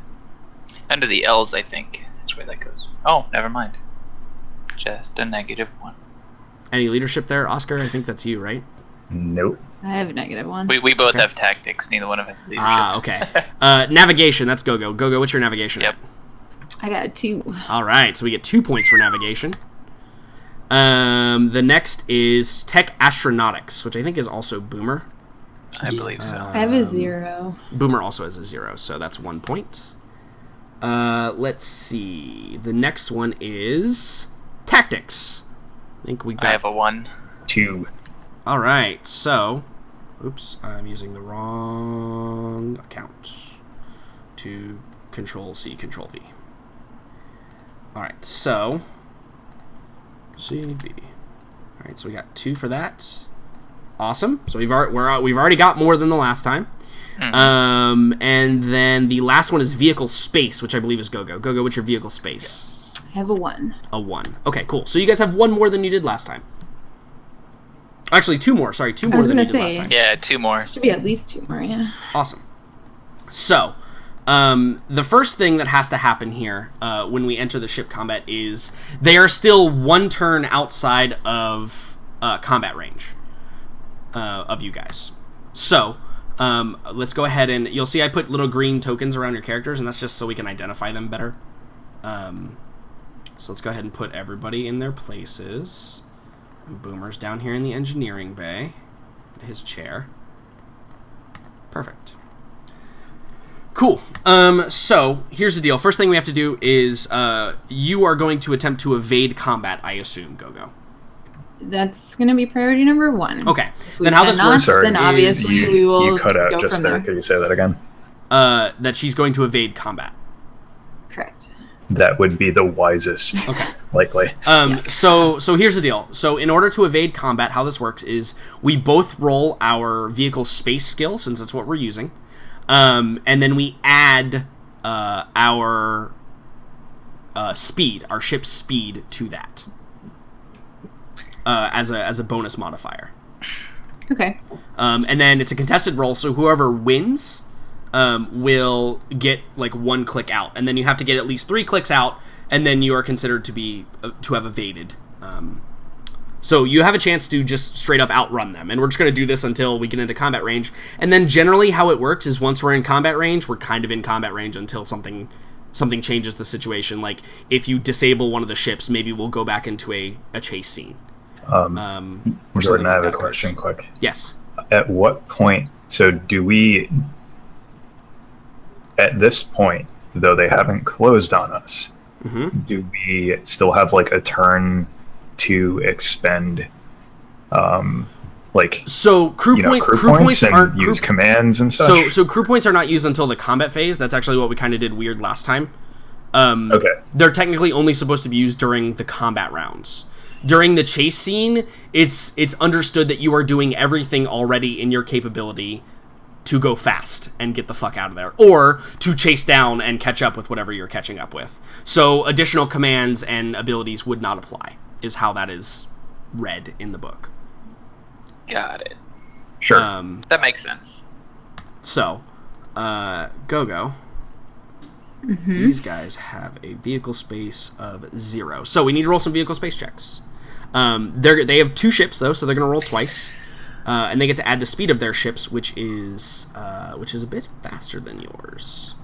Under the L's, I think. That's where that goes. Oh, never mind. Just a -1. Any leadership there, Oscar? I think that's you, right? Nope. I have a -1. We both have tactics. Neither one of us has leadership. Ah, okay. Navigation. That's Go-Go. Go-Go, what's your navigation? Yep. I got a 2. All right, so we get 2 points for navigation. The next is tech astronautics, which I think is also Boomer. I believe so. I have a 0. Boomer also has a 0, so that's 1 point. Let's see. The next one is tactics. I think we got... I have a 1. 2. All right, so... Oops, I'm using the wrong account. To Control-C, Control-V. All right, so... CV. All right, so we got 2 for that. Awesome. So we've already got more than the last time. Mm-hmm. And then the last one is vehicle space, which I believe is Go-Go. Go-Go, what's your vehicle space? Yes. I have a 1. A 1. Okay, cool. So you guys have 1 more than you did last time. Actually, 2 more. Sorry, 2 more than you did last time. Yeah, 2 more. Should be at least 2 more, yeah. Awesome. So, the first thing that has to happen here when we enter the ship combat is they are still 1 turn outside of combat range of you guys. So, let's go ahead and you'll see I put little green tokens around your characters, and that's just so we can identify them better. So let's go ahead and put everybody in their places. Boomer's down here in the engineering bay. His chair. Perfect. Cool. So here's the deal. First thing we have to do is you are going to attempt to evade combat, I assume, Go-Go. That's going to be priority number 1. Okay. Then how this works then obviously we will You cut out go just from there. Could you say that again? That she's going to evade combat. Correct. That would be the wisest, likely. Yes. So here's the deal. So in order to evade combat, how this works is we both roll our vehicle space skill, since that's what we're using, and then we add our speed, our ship's speed, to that as a bonus modifier. Okay. And then it's a contested roll, so whoever wins will get like 1 click out, and then you have to get at least 3 clicks out, and then you are considered to have evaded. So you have a chance to just straight up outrun them, and we're just going to do this until we get into combat range. And then generally how it works is once we're in combat range, we're kind of in combat range until something changes the situation. Like if you disable one of the ships, maybe we'll go back into a chase scene. Jordan, I have a question quick. Yes. At what point, so do we, at this point, though they haven't closed on us, do we still have like a turn to expend so crew points and use commands and such? So crew points are not used until the combat phase. That's actually what we kind of did weird last time. Okay. They're technically only supposed to be used during the combat rounds. During the chase scene, it's understood that you are doing everything already in your capability to go fast and get the fuck out of there, or to chase down and catch up with whatever you're catching up with. So additional commands and abilities would not apply, is how that is read in the book. Got it. Sure. That makes sense. So, Go-Go. These guys have a vehicle space of 0. So we need to roll some vehicle space checks. They have 2 ships though, so they're going to roll twice, and they get to add the speed of their ships, which is a bit faster than yours.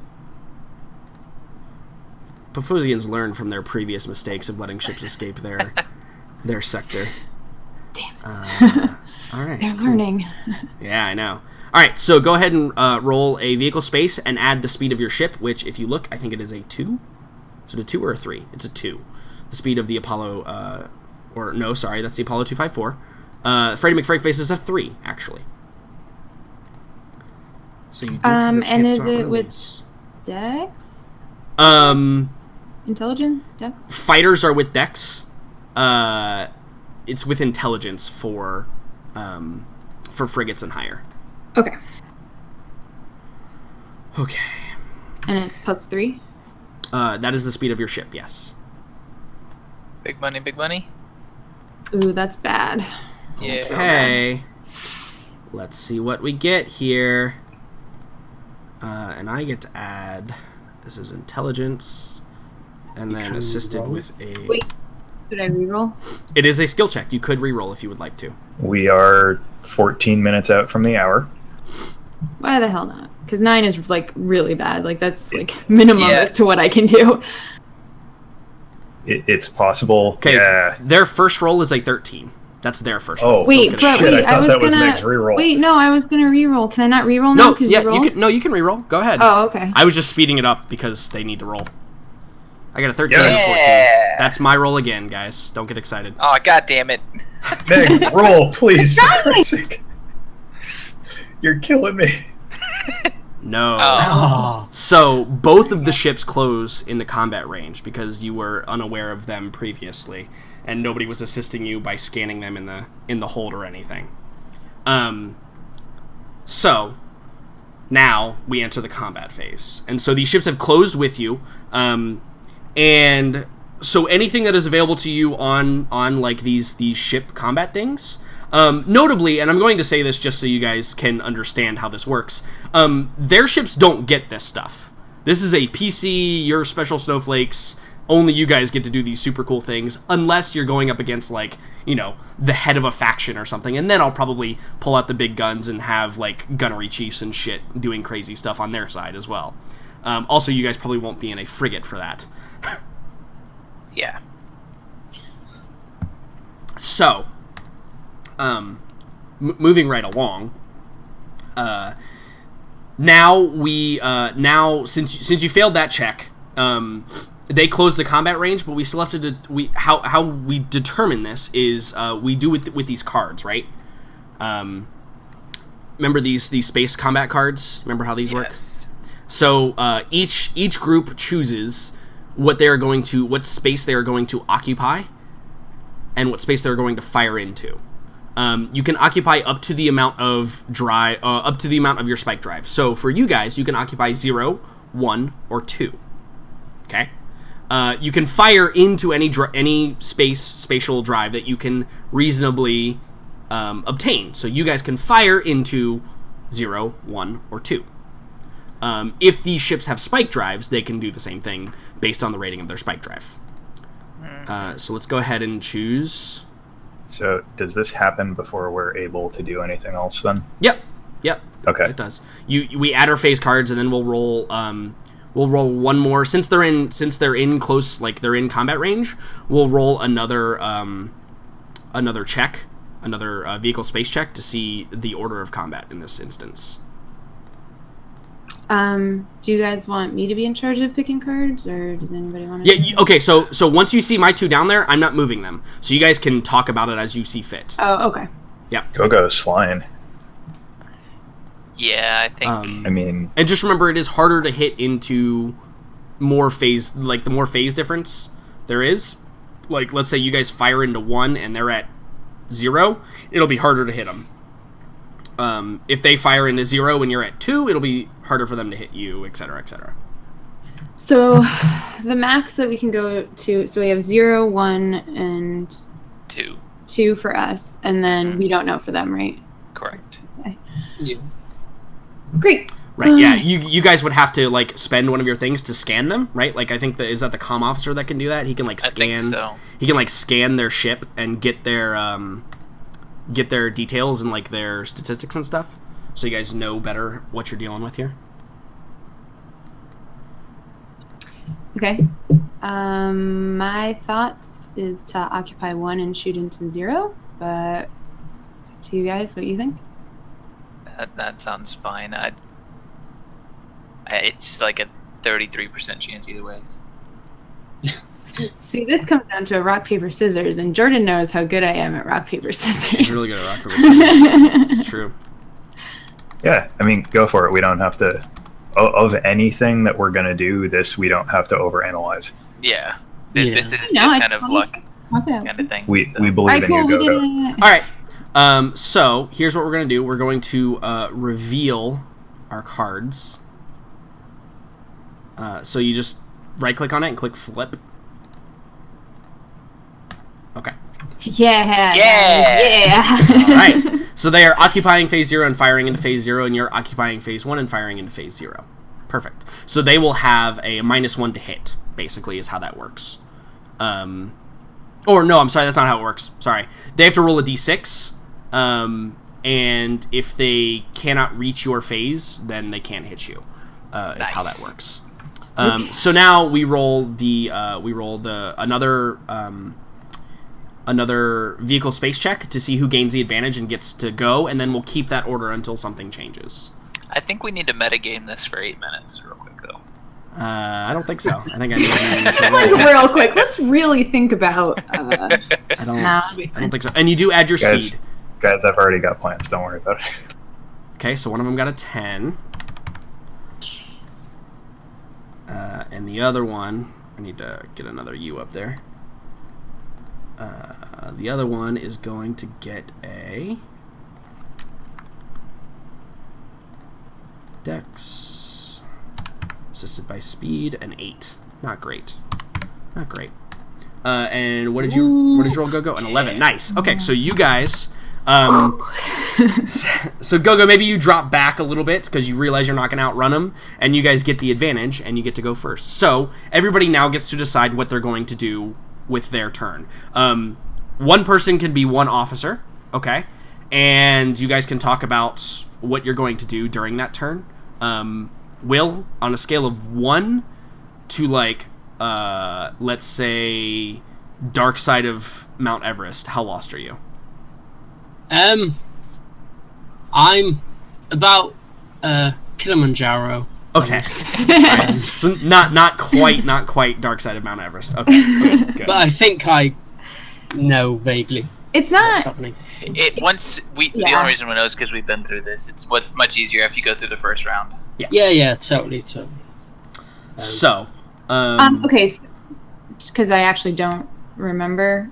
Pafosians learn from their previous mistakes of letting ships escape their sector. Damn it. All right. They're learning. Yeah, I know. All right, so go ahead and roll a vehicle space and add the speed of your ship, which, if you look, I think it is a 2. Is it a 2 or a 3? It's a 2. The speed of the Apollo, that's the Apollo 254. Freddie McFreightface is a 3, actually. So you do have a and chance is to it outrun with these. Dex? Intelligence? Dex? Fighters are with Dex. It's with intelligence for frigates and higher. Okay. Okay. And it's +3? That is the speed of your ship, yes. Big money, big money. Ooh, that's bad. Yeah. Okay. Let's see what we get here. And I get to add... This is intelligence. And then assisted with a... Wait, should I reroll? It is a skill check. You could reroll if you would like to. We are 14 minutes out from the hour. Why the hell not? Because 9 is, like, really bad. Like, that's, like, minimum Yeah. as to what I can do. It's possible. Okay, Yeah. their first roll is a 13. That's their first Oh, roll. Wait, Don't but get a shit, wait, I thought was that was gonna... Meg's reroll. Wait, no, I was gonna reroll. Can I not reroll now? No, 'Cause yeah, you rolled? you can reroll. Go ahead. Oh, okay. I was just speeding it up because they need to roll. I got a 13 Yes. and a 14. Yeah. That's my roll again, guys. Don't get excited. Oh, god damn it. Meg, roll, please, for Christ's sake. You're killing me. No. Oh. So both of the ships close into combat range because you were unaware of them previously, and nobody was assisting you by scanning them in the hold or anything. So now we enter the combat phase, and so these ships have closed with you, and so anything that is available to you on like these ship combat things. Notably, and I'm going to say this just so you guys can understand how this works, their ships don't get this stuff. This is a PC, you're special snowflakes, only you guys get to do these super cool things, unless you're going up against, like, you know, the head of a faction or something, and then I'll probably pull out the big guns and have, like, gunnery chiefs and shit doing crazy stuff on their side as well. Also, you guys probably won't be in a frigate for that. Yeah. So... moving right along. Now since you failed that check, they closed the combat range, but we still have to. How we determine this is we do with these cards, right? Remember these space combat cards? Remember how these work? Yes. So each group chooses what space they are going to occupy, and what space they're going to fire into. You can occupy up to the amount of your spike drive. So for you guys, you can occupy 0, 1, or 2. Okay. You can fire into any spatial drive that you can reasonably obtain. So you guys can fire into 0, 1, or 2. If these ships have spike drives, they can do the same thing based on the rating of their spike drive. So let's go ahead and choose. So does this happen before we're able to do anything else then? Yep. Okay. It does. We add our phase cards, and then we'll roll one more since they're in close, like they're in combat range. We'll roll another check, another vehicle space check to see the order of combat in this instance. Do you guys want me to be in charge of picking cards, or does anybody want to? Yeah. Okay. So once you see my 2 down there, I'm not moving them, so you guys can talk about it as you see fit. Oh, okay. Go-Go's flying. Yeah, I think. I mean... And just remember, it is harder to hit into more phase, like the more phase difference there is. Like, let's say you guys fire into 1 and they're at 0, it'll be harder to hit them. If they fire into 0 and you're at 2, it'll be harder for them to hit you, etc., etc. So the max that we can go to, so we have 0, 1, and 2 for us, and then we don't know for them, right? Correct. Yeah. Great. Right, yeah. You guys would have to, like, spend one of your things to scan them, right? Like, I think is that the comm officer that can do that? He can, like, scan... I think so. He can, like, scan their ship and get their details and, like, their statistics and stuff. So you guys know better what you're dealing with here. Okay. My thoughts is to occupy 1 and shoot into 0, but it's up to you guys. What you think? That sounds fine. It's like a 33% chance either ways. See, this comes down to a rock, paper, scissors, and Jordan knows how good I am at rock, paper, scissors. He's really good at rock, paper, scissors. It's true. Yeah, I mean, go for it. We don't have to... Of anything that we're going to do, we don't have to overanalyze. Yeah. Yeah. This is No, just I kind of luck Okay. kind of thing. We so. believe Alright, in cool. you, We Go-Go. did it. All right. So here's what we're going to do. We're going to reveal our cards. So you just right-click on it and click flip. Okay. Yeah. Yeah. All right. So they are occupying phase 0 and firing into phase 0, and you're occupying phase 1 and firing into phase 0. Perfect. So they will have a -1 to hit, basically, is how that works. Or no, I'm sorry, that's not how it works. Sorry. They have to roll a d6, and if they cannot reach your phase, then they can't hit you, is how that works. So now we roll another vehicle space check to see who gains the advantage and gets to go, and then we'll keep that order until something changes. I think we need to metagame this for 8 minutes real quick, though. I don't think so. I think I need Just to like real quick, let's really think about. I don't Nah, it'll be I don't think so. And you do add your speed. Guys, I've already got plans. Don't worry about it. Okay, so one of them got a 10. And the other one, I need to get another U up there. The other one is going to get a Dex, assisted by speed, an 8. Not great. Not great. And what did you roll, Go-Go? An 11. Nice. Okay, so you guys. So Go-Go, maybe you drop back a little bit because you realize you're not going to outrun them, and you guys get the advantage, and you get to go first. So everybody now gets to decide what they're going to do with their turn. One person can be one officer, okay? And you guys can talk about what you're going to do during that turn. Will, on a scale of 1 to, like, let's say, dark side of Mount Everest, how lost are you? I'm about Kilimanjaro. Okay. Right. So not quite dark side of Mount Everest. Okay. Good. But I think I know vaguely It's what's not. happening. The only reason we know is because we've been through this. It's much easier if you go through the first round. Yeah, totally. So, Okay, because I actually don't remember.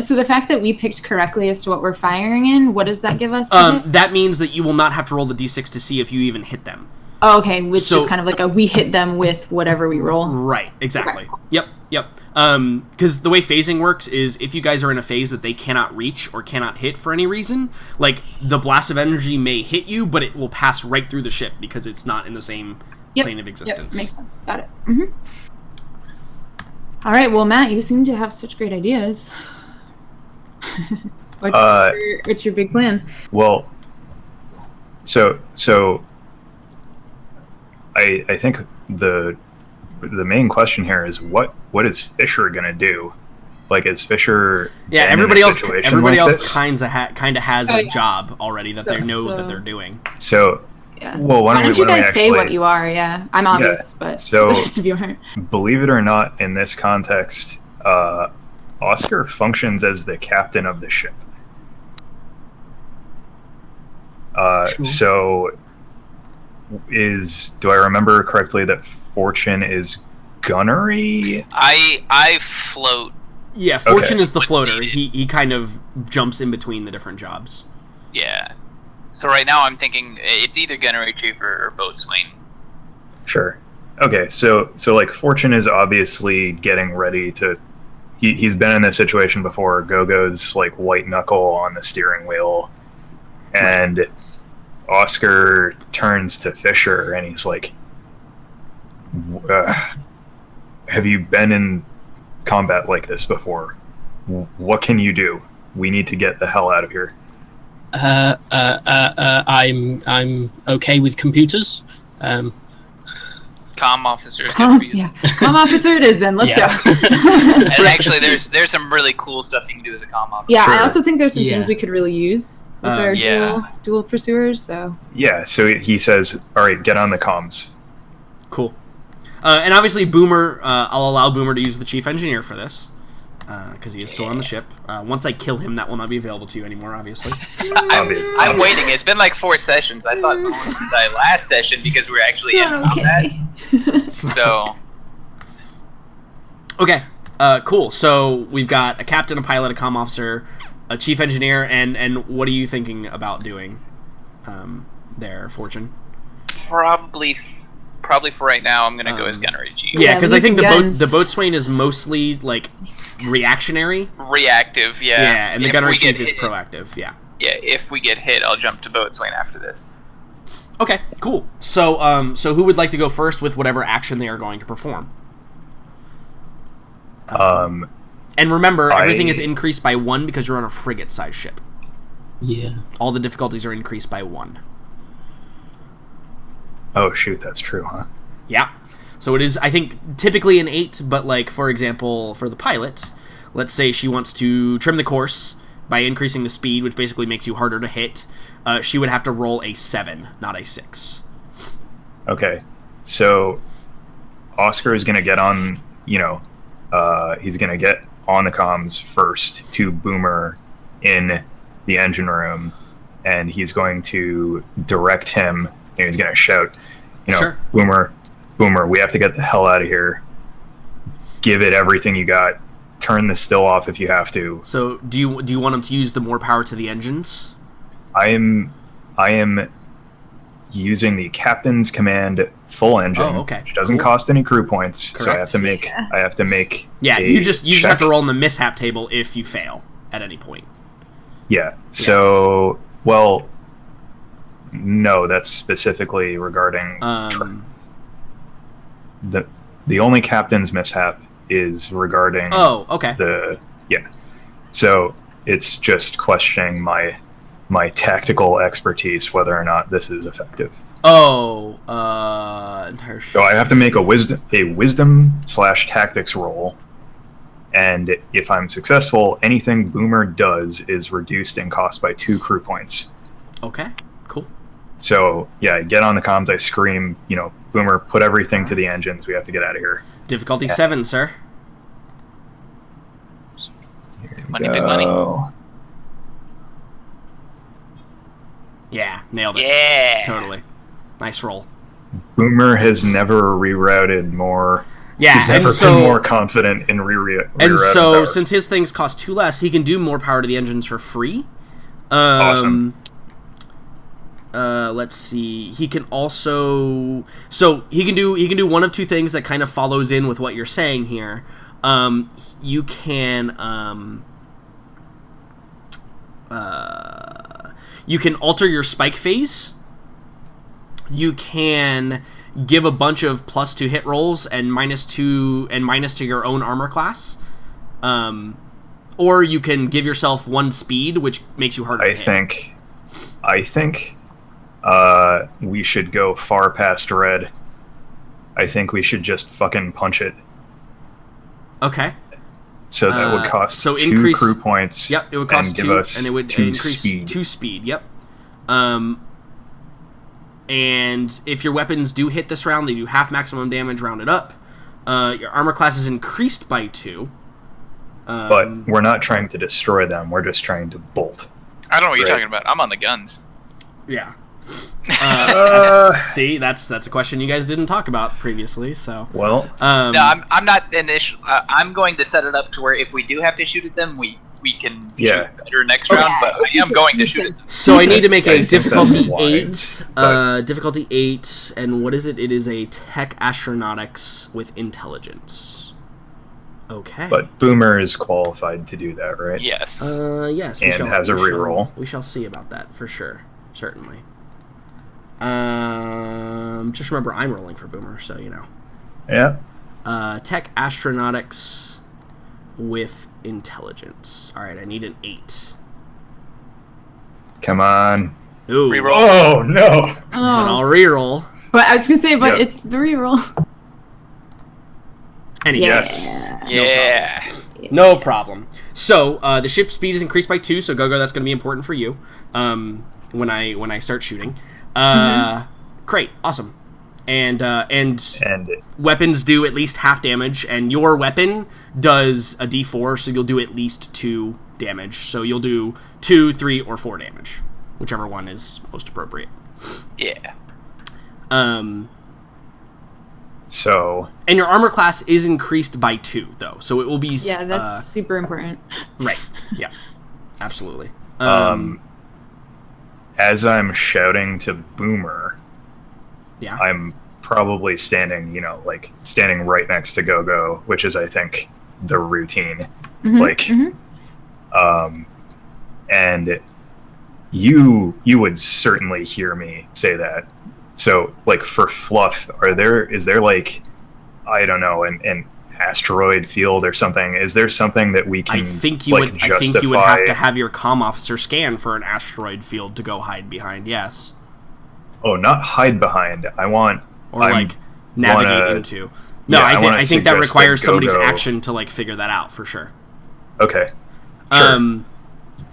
So the fact that we picked correctly as to what we're firing in, what does that give us? that means that you will not have to roll the d6 to see if you even hit them. Oh, okay, which So- is kind of like we hit them with whatever we roll. Right, exactly. Yep. Because the way phasing works is if you guys are in a phase that they cannot reach or cannot hit for any reason, like, the blast of energy may hit you, but it will pass right through the ship because it's not in the same plane of existence. Yep, makes sense. Got it. Mm-hmm. All right, well, Matt, you seem to have such great ideas. What's your big plan? Well, so I think the main question here is what is Fisher gonna do? Like, is Fisher? Yeah, been in a everybody else situation like this? kind of has a yeah. job already that they know that they're doing. So, Yeah. well, Why don't you guys say actually, what you are? Yeah, I'm obvious, but so- the rest of you aren't. believe it or not, in this context, Oscar functions as the captain of the ship. Sure. So, do I remember correctly that Fortune is gunnery? I float. Yeah, Fortune Okay. is the floater. needed. He kind of jumps in between the different jobs. Yeah. So right now I'm thinking it's either gunnery retriever or boatswain. Sure. Okay, so like Fortune is obviously getting ready to. He's been in this situation before. Go-Go's like white knuckle on the steering wheel, and Oscar turns to Fisher and he's like, have you been in combat like this before? What can you do? We need to get the hell out of here. I'm okay with computers. Comm officer is good for you. Yeah, comm officer it is then. Let's Yeah. go. And actually, there's some really cool stuff you can do as a comm officer. Yeah, Sure. I also think there's some Yeah. things we could really use with our Yeah. dual pursuers. So Yeah, so he says, all right, get on the comms. Cool. And obviously, Boomer. I'll allow Boomer to use the chief engineer for this because he is still on the ship. Once I kill him, that will not be available to you anymore. Obviously. I'm waiting. It's been like 4 sessions. I thought Boone was going to die last session because we were actually in combat. So, Okay. Cool. So we've got a captain, a pilot, a comm officer, a chief engineer, and what are you thinking about doing there, Fortune? probably for right now, I'm going to go as gunnery chief. Yeah, because I think guns. the boatswain is mostly like reactionary. Reactive, yeah. Yeah, and the If gunnery we get chief is hit- proactive. Yeah. Yeah, if we get hit, I'll jump to boatswain after this. Okay. Cool. So so who would like to go first with whatever action they are going to perform? And remember, everything is increased by 1 because you're on a frigate-sized ship. Yeah. All the difficulties are increased by 1. Oh, shoot, that's true, huh? Yeah. So it is, I think, typically an 8, but, like, for example, for the pilot, let's say she wants to trim the course by increasing the speed, which basically makes you harder to hit. She would have to roll a 7, not a 6. Okay, so Oscar is going to get on, he's going to get on the comms first to Boomer in the engine room, and he's going to direct him, and he's going to shout, Sure. Boomer, we have to get the hell out of here. Give it everything you got. Turn the still off if you have to. So do you want him to use the more power to the engines? I am using the captain's command full engine, okay. which doesn't Cool. cost any crew points. So I Correct. have to make Yeah, a you just have check. to roll in the mishap table if you fail at any point. Yeah. So well, no, that's specifically regarding the only captain's mishap is regarding Oh, okay. So it's just questioning my tactical expertise whether or not this is effective. Oh, entire So I have to make a wisdom/tactics roll, and if I'm successful, anything Boomer does is reduced in cost by 2 crew points. Okay, cool. So yeah, I get on the comms, I scream, Boomer, put everything to the engines. We have to get out of here. Difficulty 7, sir. Money, big money. Yeah, nailed it. Yeah. Totally. Nice roll. Boomer has never rerouted more. Yeah, He's and never so been more confident in rerouting. and so power. since his things cost 2 less, he can do more power to the engines for free. Awesome. Let's see. He can also he can do one of 2 things that kind of follows in with what you're saying here. You can alter your spike phase. You can give a bunch of +2 hit rolls and -2 and minus to your own armor class. Or you can give yourself 1 speed, which makes you harder to hit. I think we should go far past red. I think we should just fucking punch it. Okay. So that would cost so 2 increase- crew points. Yep, it would cost and 2, give us and it would 2 increase speed. 2 speed. Yep. And if your weapons do hit this round, they do half maximum damage rounded up. Your armor class is increased by 2. But we're not trying to destroy them. We're just trying to bolt. I don't know what you're Right. talking about. I'm on the guns. Yeah. See, that's a question you guys didn't talk about previously. So. Well, No, I'm not initial. I'm going to set it up to where if we do have to shoot at them, we can Yeah. shoot better next round. But I am going to shoot at them. So I need to make I a think that's difficulty wise, 8. but- Difficulty 8, and what is it? It is a tech astronautics with intelligence. Okay. but Boomer is qualified to do that, right? Yes. Yes. And has a reroll. We shall see about that for sure. Certainly. Just remember, I'm rolling for Boomer, so you know. Yeah. Tech astronautics with intelligence. All right, I need an 8. Come on. Ooh. Reroll. Oh no. But I'll reroll. But I was gonna say, but Yep. it's the reroll. Anyway. Yes. Yeah. No problem. So the ship speed is increased by 2. So Gogo, that's going to be important for you. When I start shooting. Great, awesome. And weapons do at least half damage, and your weapon does a D4, so you'll do at least 2 damage. So you'll do 2, 3, or 4 damage, whichever one is most appropriate. Yeah. So. And your armor class is increased by 2, though, so it will be. Yeah, that's super important. Right. Yeah. Absolutely. As I'm shouting to Boomer, Yeah. I'm probably standing right next to Gogo, which is, I think, the routine. And you would certainly hear me say that. So, like, for fluff, is there like, I don't know, an asteroid field or something? Is there something that we can justify? I think you would have to have your comm officer scan for an asteroid field to go hide behind. Yes. Oh, not hide behind. Navigate into. No, Yeah, I think that requires somebody's Gogo action to like figure that out for sure. Okay. Sure.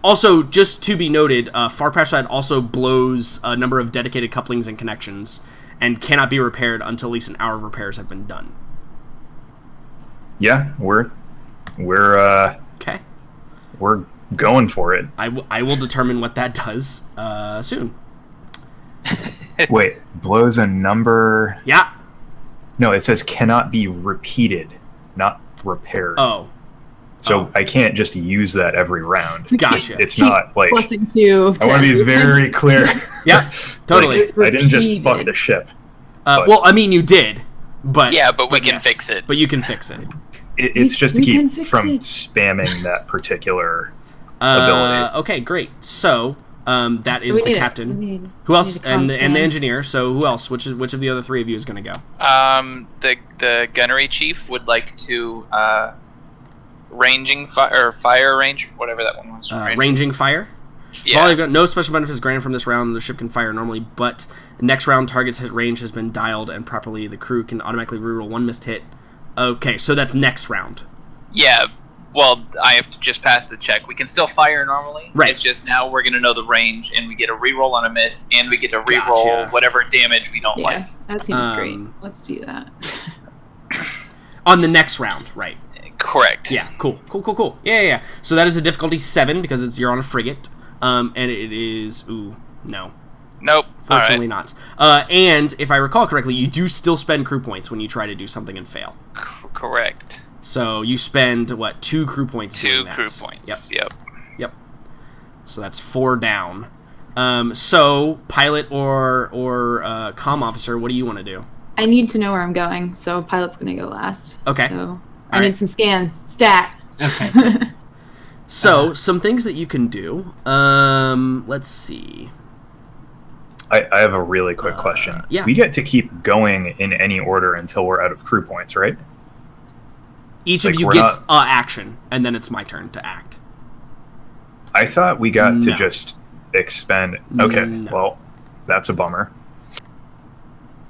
Also, just to be noted, Far Patch Side also blows a number of dedicated couplings and connections, and cannot be repaired until at least an hour of repairs have been done. Yeah, we're Okay. We're going for it. I will determine what that does soon. Wait, blows a number? Yeah. No, it says cannot be repeated, not repaired. Oh. So I can't just use that every round. Gotcha. It's not like Plusing 2. I want to be very clear. Yeah, totally. Like, I didn't just fuck the ship. Well, I mean, you did, but we can fix it. But you can fix it. It's just to keep from spamming that particular ability. Okay, great. So that is the captain. Who else? And the engineer. So who else? Which of the other 3 of you is going to go? The gunnery chief would like to fire range, whatever that one was. Ranging fire. Yeah. No special benefits granted from this round. The ship can fire normally, but the next round target's hit range has been dialed and properly. The crew can automatically reroll 1 missed hit. Okay, so that's next round. Yeah. Well, I have to just pass the check. We can still fire normally. Right. It's just now we're going to know the range, and we get a reroll on a miss, and we get to reroll whatever damage we don't like. That seems great. Let's do that. On the next round, right? Correct. Yeah, cool. Yeah. So that is a difficulty 7 because you're on a frigate. And it is... Ooh, no. Nope. Fortunately not. And if I recall correctly, you do still spend crew points when you try to do something and fail. Correct. So you spend, 2 crew points doing that. 2 crew points. Yep. So that's 4 down. So, pilot or comm officer, what do you want to do? I need to know where I'm going, so pilot's going to go last. Okay. So I need some scans. Stat. Okay. So, some things that you can do. Let's see. I have a really quick question. Yeah. We get to keep going in any order until we're out of crew points, right? Each of you gets action, and then it's my turn to act. I thought we got to just expend. Okay, No. well, that's a bummer.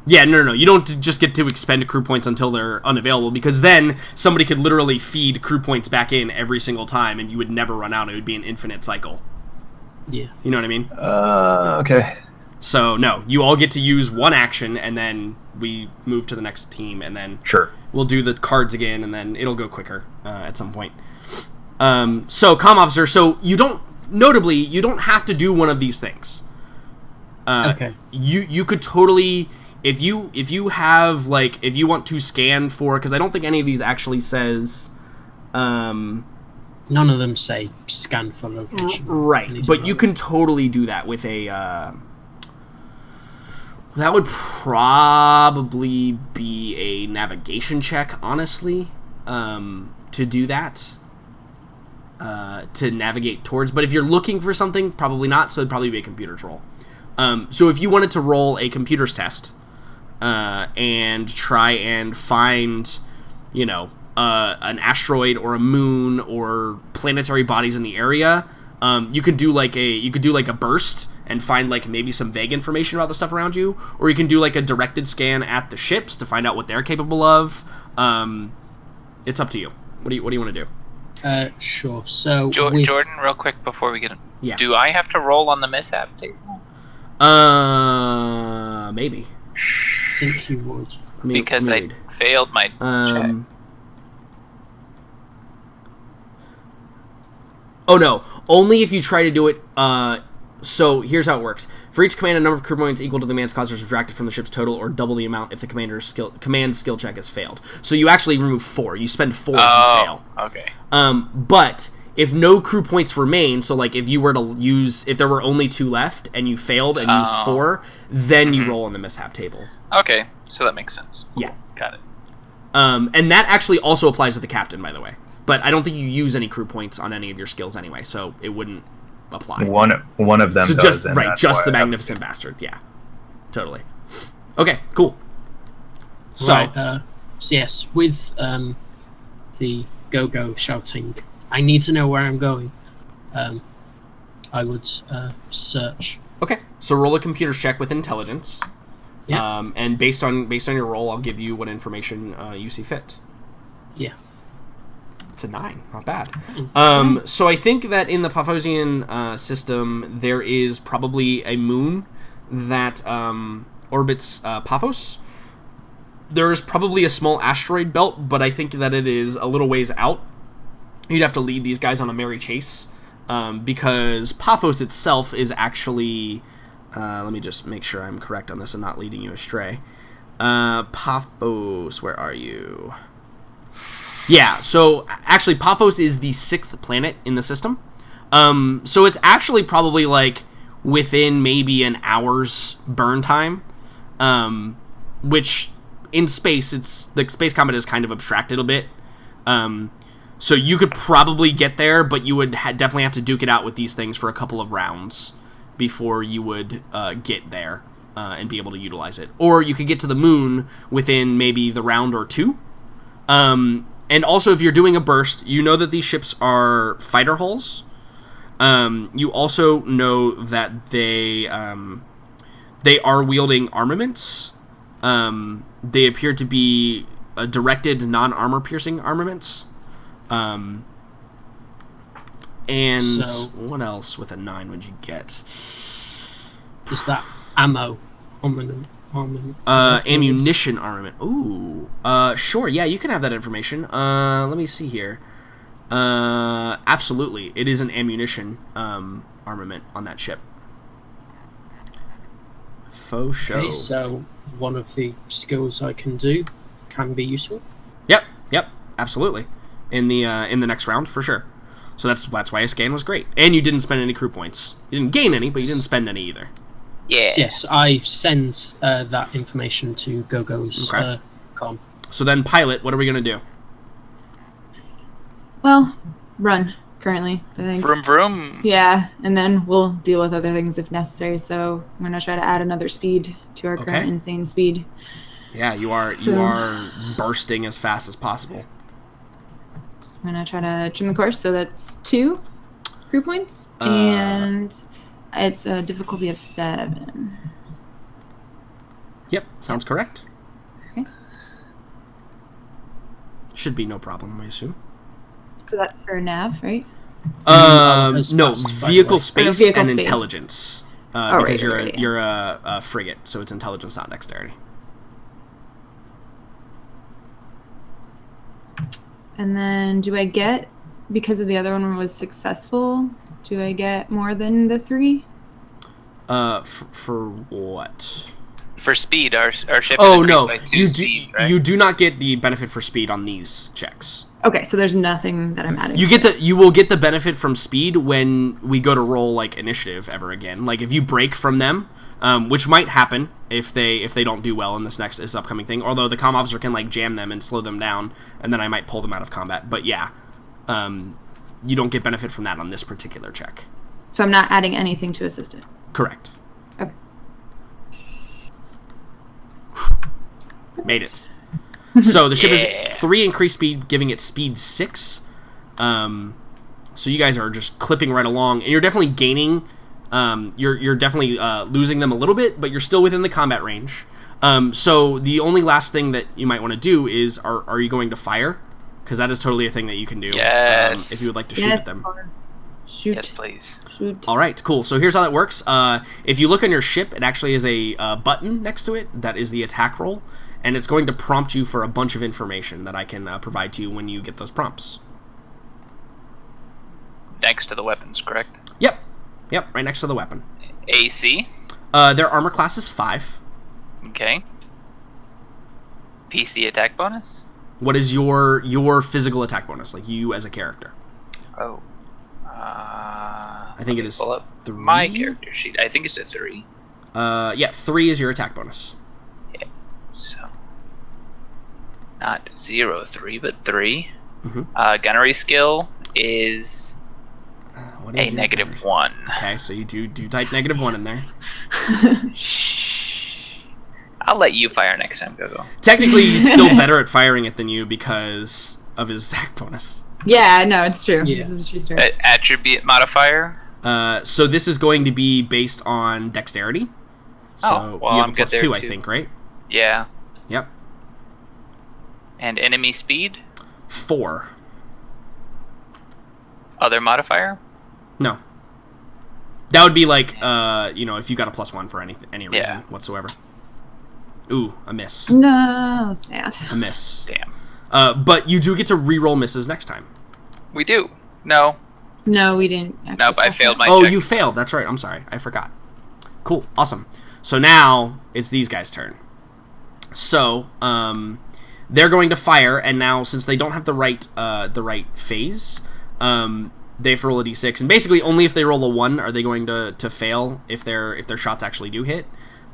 Yeah, no. You don't just get to expend crew points until they're unavailable, because then somebody could literally feed crew points back in every single time, and you would never run out. It would be an infinite cycle. Yeah. You know what I mean? Okay. So, no, you all get to use 1 action, and then we move to the next team, and then Sure. we'll do the cards again, and then it'll go quicker at some point. So, comm officer, so you don't have to do one of these things. Okay. You could totally, if you have, like, if you want to scan for, because I don't think any of these actually says, None of them say scan for location. right, Anything but like you can totally do that with a, that would probably be a navigation check, honestly, to do that, to navigate towards. But if you're looking for something, probably not, so it'd probably be a computer's roll. So if you wanted to roll a computer's test and try and find, an asteroid or a moon or planetary bodies in the area, you could do like a burst and find like maybe some vague information about the stuff around you, or you can do like a directed scan at the ships to find out what they're capable of. It's up to you. What do you want to do? Sure. So Jordan, real quick before we get in, do I have to roll on the mishap table? Maybe. I think you would. Because I failed my check. Oh no! Only if you try to do it. So here's how it works. For each command, a number of crew points equal to the command's cost are subtracted from the ship's total, or double the amount if the command skill check has failed. So you actually remove 4. You spend 4 if you fail. Okay. But if no crew points remain, so like if there were only 2 left and you failed and used 4, then you roll on the mishap table. Okay, so that makes sense. Yeah. Got it. And that actually also applies to the captain, by the way. But I don't think you use any crew points on any of your skills anyway, so it wouldn't apply. One of them so does. Just the Magnificent Bastard. Yeah, totally. Okay, cool. So, right, so yes, with the go-go shouting, I need to know where I'm going. I would search. Okay, so roll a computer check with intelligence. Yeah. And based on your roll, I'll give you what information you see fit. Yeah. It's a 9, not bad. So I think that in the Paphosian system, there is probably a moon that orbits Paphos. There is probably a small asteroid belt, but I think that it is a little ways out. You'd have to lead these guys on a merry chase, because Paphos itself is actually... let me just make sure I'm correct on this and not leading you astray. Paphos, where are you? Yeah, so actually Paphos is the 6th planet in the system. So it's actually probably like within maybe an hour's burn time, which in space, the space combat is kind of abstracted a bit. So you could probably get there, but you would definitely have to duke it out with these things for a couple of rounds before you would get there and be able to utilize it. Or you could get to the moon within maybe the round or 2. And also, if you're doing a burst, you know that these ships are fighter hulls. You also know that they are wielding armaments. They appear to be directed, non-armor piercing armaments. And So, what else with a 9 would you get? is that ammo? Ammunition armament. Ooh. Sure, yeah, you can have that information. Let me see here. Absolutely. It is an ammunition armament on that ship. Faux show. Okay, so one of the skills I can do can be useful. Yep, absolutely. In the next round, for sure. So that's why a scan was great. And you didn't spend any crew points. You didn't gain any, but you didn't spend any either. Yeah. Yes, I send that information to GoGo's com. So then, Pilot, what are we going to do? Well, run, currently, I think. Vroom vroom. Yeah, and then we'll deal with other things if necessary, so I'm going to try to add another speed to our current insane speed. Yeah, you are bursting as fast as possible. So I'm going to try to trim the course, so that's 2 crew points, and it's a difficulty of 7. Yep, sounds correct. Okay. Should be no problem, I assume. So that's for nav, right? No, vehicle space vehicle and space. Intelligence. Right, Because right. you're a frigate, so it's intelligence, not dexterity. And then do I get, because of the other one was successful, do I get more than the 3? For what? For speed, our ship Oh is no, by 2 you speed, right? you do not get the benefit for speed on these checks. Okay, so there's nothing that I'm adding. You will get the benefit from speed when we go to roll like initiative ever again. Like if you break from them, which might happen if they don't do well in this upcoming thing. Although the comm officer can like jam them and slow them down, and then I might pull them out of combat. But yeah, you don't get benefit from that on this particular check. So I'm not adding anything to assist it. Correct. Okay. Made it. So the ship Yeah. is 3 increased speed, giving it speed 6. So you guys are just clipping right along, and you're definitely gaining. You're definitely losing them a little bit, but you're still within the combat range. So the only last thing that you might want to do is, are you going to fire? Because that is totally a thing that you can do. Yes. If you would like to shoot at them. Shoot. Yes, please. Shoot. All right, cool. So here's how that works. If you look on your ship, it actually has a button next to it that is the attack roll, and it's going to prompt you for a bunch of information that I can provide to you when you get those prompts. Next to the weapons, correct? Yep, right next to the weapon. AC. Their armor class is 5. Okay. PC attack bonus. What is your physical attack bonus, like you as a character? Oh. I think it is Pull up 3. my character sheet. I think it's a 3. Yeah, 3 is your attack bonus. Yeah. So. Not 0, 3, but 3. Mhm. Gunnery skill is What is a your negative gunnery? 1. Okay, so you do type -1 in there. Shh. I'll let you fire next time, Gogo. Technically, he's still better at firing it than you because of his attack bonus. Yeah, no, it's true. Yeah. This is a true story. Attribute modifier. So this is going to be based on dexterity. So Oh, well, you have I'm a good +2, there, I too. think, right? Yeah. Yep. And enemy speed. 4. Other modifier. No. That would be like, if you got a +1 for any reason Yeah. whatsoever. Ooh, a miss. No, sad. A miss. Damn. But you do get to re-roll misses next time. We do. No. No, we didn't. actually Nope. I pass failed that. my Oh, check. you failed. That's right. I'm sorry. I forgot. Cool. Awesome. So now it's these guys' turn. So, they're going to fire, and now since they don't have the right phase, they have to roll a d6, and basically only if they roll a 1 are they going to fail if their shots actually do hit,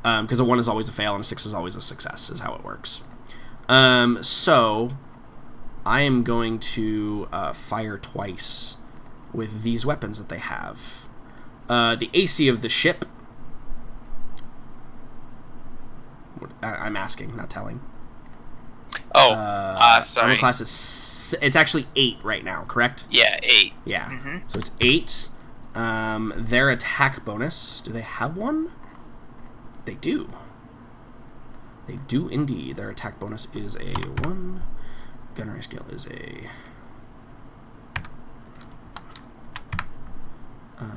because a 1 is always a fail and a 6 is always a success, is how it works. So I am going to fire twice with these weapons that they have. The AC of the ship. I'm asking, not telling. Oh. Armor Sorry. class is it's actually 8 right now, correct? Yeah. 8. Yeah. Mhm. So it's 8. Their attack bonus. Do they have one? They do. They do indeed. Their attack bonus is a 1. Gunnery skill is a.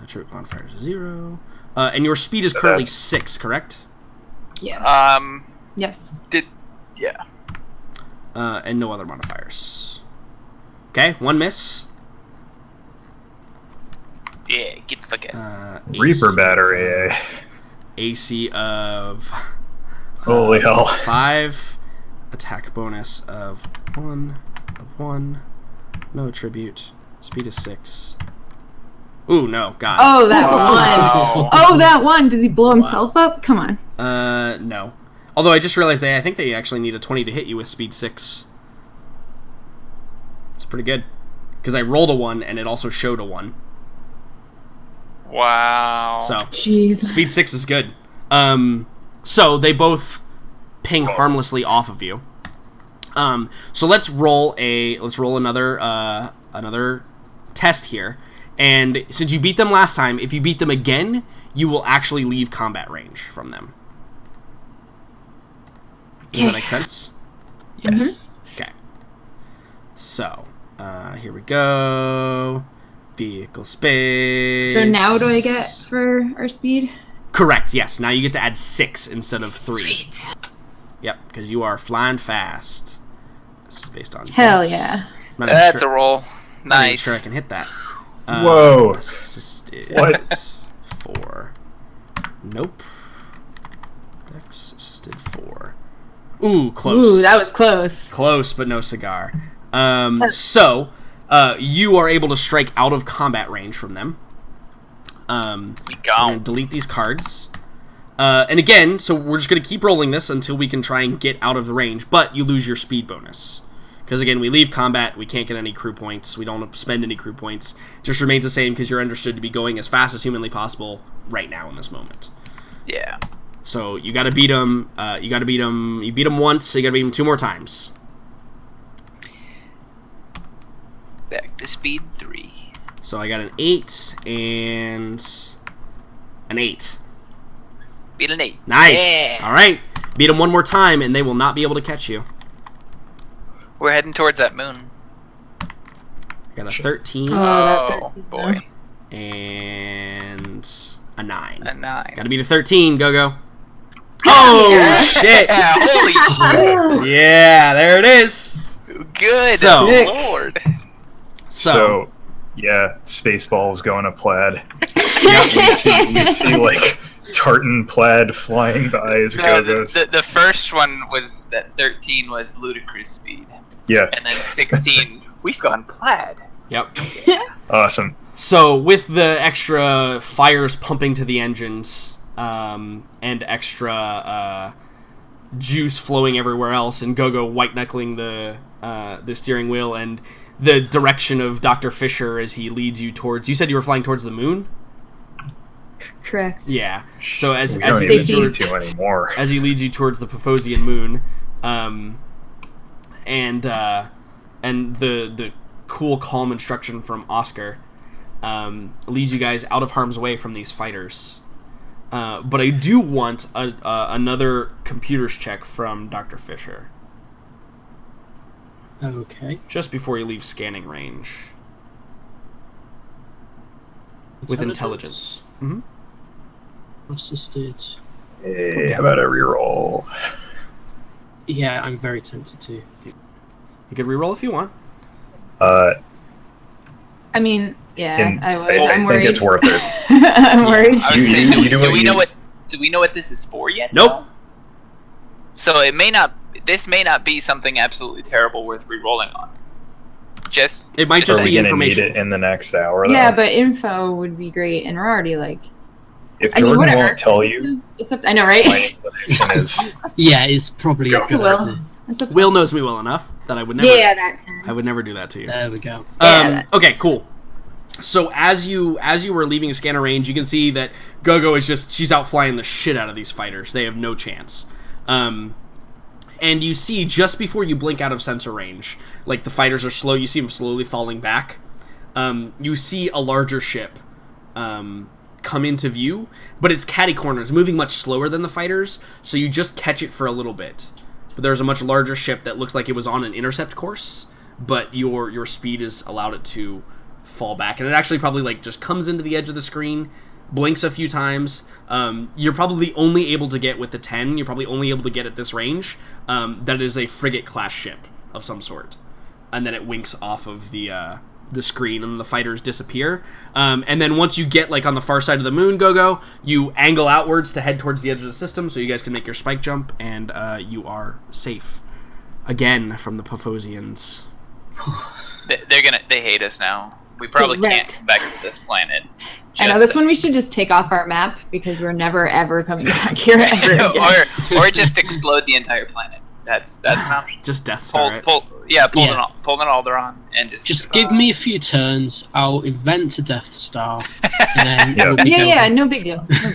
Tribute modifier is 0. And your speed is currently 6, correct? Yeah. Yes. Yeah. And no other modifiers. Okay, 1 miss. Yeah. Get the fuck out. Reaper battery. AC of Holy hell. 5. Attack bonus of 1. No tribute. Speed is 6. Ooh, no, God. Oh, that Wow. one. Oh, that one. Does he blow himself up? Come on. No. Although I just realized I think they actually need a 20 to hit you with speed 6. It's pretty good. Because I rolled a 1 and it also showed a 1. Wow. So, Jeez. speed 6 is good. So they both ping harmlessly off of you. So let's roll another test here. And since you beat them last time, if you beat them again, you will actually leave combat range from them. Does that make sense? Yes. Okay. So, here we go. Vehicle space. So now what do I get for our speed? Correct, yes. Now you get to add 6 instead of 3. Sweet. Yep, because you are flying fast. This is based on Hell dex. yeah. I'm not even That's sure, a roll. not even Nice. sure I can hit that. Whoa. Assisted. What? 4. Nope. Dex assisted 4. Ooh, close. Ooh, that was close. Close, but no cigar. So, you are able to strike out of combat range from them. I'm going to delete these cards. And again, so we're just going to keep rolling this until we can try and get out of the range, but you lose your speed bonus. Because again, we leave combat, we can't get any crew points, we don't spend any crew points. It just remains the same because you're understood to be going as fast as humanly possible right now in this moment. Yeah. So you got to beat him. You beat him once, so you got to beat him 2 more times. Back to speed 3. So I got an 8 and an 8. Beat an 8. Nice. Yeah. All right. Beat them one more time, and they will not be able to catch you. We're heading towards that moon. I got a 13 that 13, boy. and a 9. A 9. Got to beat a 13. Go. Oh, Yeah. shit. Yeah, holy shit. Yeah, there it is. Good So- lord. So, Yeah, Spaceballs going to plaid. yeah, We see like tartan plaid flying by as it goes. The first one was that 13 was ludicrous speed. Yeah, And then 16, we've gone plaid. yep. awesome. So with the extra fires pumping to the engines, and extra juice flowing everywhere else, and Go-Go white knuckling the steering wheel, and the direction of Dr. Fisher as he leads you towards. You said you were flying towards the moon. Correct. Yeah. So as We as don't he even leads you need to anymore. as he leads you towards the Paphosian moon, and the cool, calm instruction from Oscar leads you guys out of harm's way from these fighters. But I do want another computer's check from Dr. Fisher Okay. just before you leave scanning range with intelligence. Mm-hmm. Assisted. Hey, how about a reroll? Yeah, I'm very tempted to. You could reroll if you want. I mean, yeah, I would. I I'm think worried. it's worth it. I'm worried. I was You- saying, you do do what we you- know what? Do we know what this is for yet? Nope. No? So it may not. This may not be something absolutely terrible worth re-rolling on. Just It might just Are we be gonna information. need it in the next hour? Yeah, though? but info would be great, and we're already like. if I mean, Jordan whatever. won't tell you, It's up. I know, right? my inclination is Yeah, it's probably a It's up to good Will. idea. It's up to Will knows me well enough that I would never. Yeah, that time. I would never do that to you. There we go. Yeah, Okay, cool. So as you were leaving scanner range, you can see that Go-Go is she's out flying the shit out of these fighters. They have no chance. And you see just before you blink out of sensor range, like the fighters are slow. You see them slowly falling back. You see a larger ship come into view, but it's catty corners, moving much slower than the fighters. So you just catch it for a little bit. But there's a much larger ship that looks like it was on an intercept course, but your speed has allowed it to fall back, and it actually probably like just comes into the edge of the screen, blinks a few times. You're probably only able to get with the 10. You're probably only able to get at this range. That is a frigate class ship of some sort, and then it winks off of the screen, and the fighters disappear. And then once you get like on the far side of the moon, Go-Go, you angle outwards to head towards the edge of the system, so you guys can make your spike jump, and you are safe again from the Paphosians. they hate us now. We probably can't Correct. come back to this planet. I know this one we should just take off our map because we're never ever coming back here ever again. or just explode the entire planet. That's an option. Just Death Star. it. Pull an Yeah. Alderaan and just give me a few turns. I'll invent a Death Star, and then Yeah. we'll be Yeah, going. yeah, no big deal. No big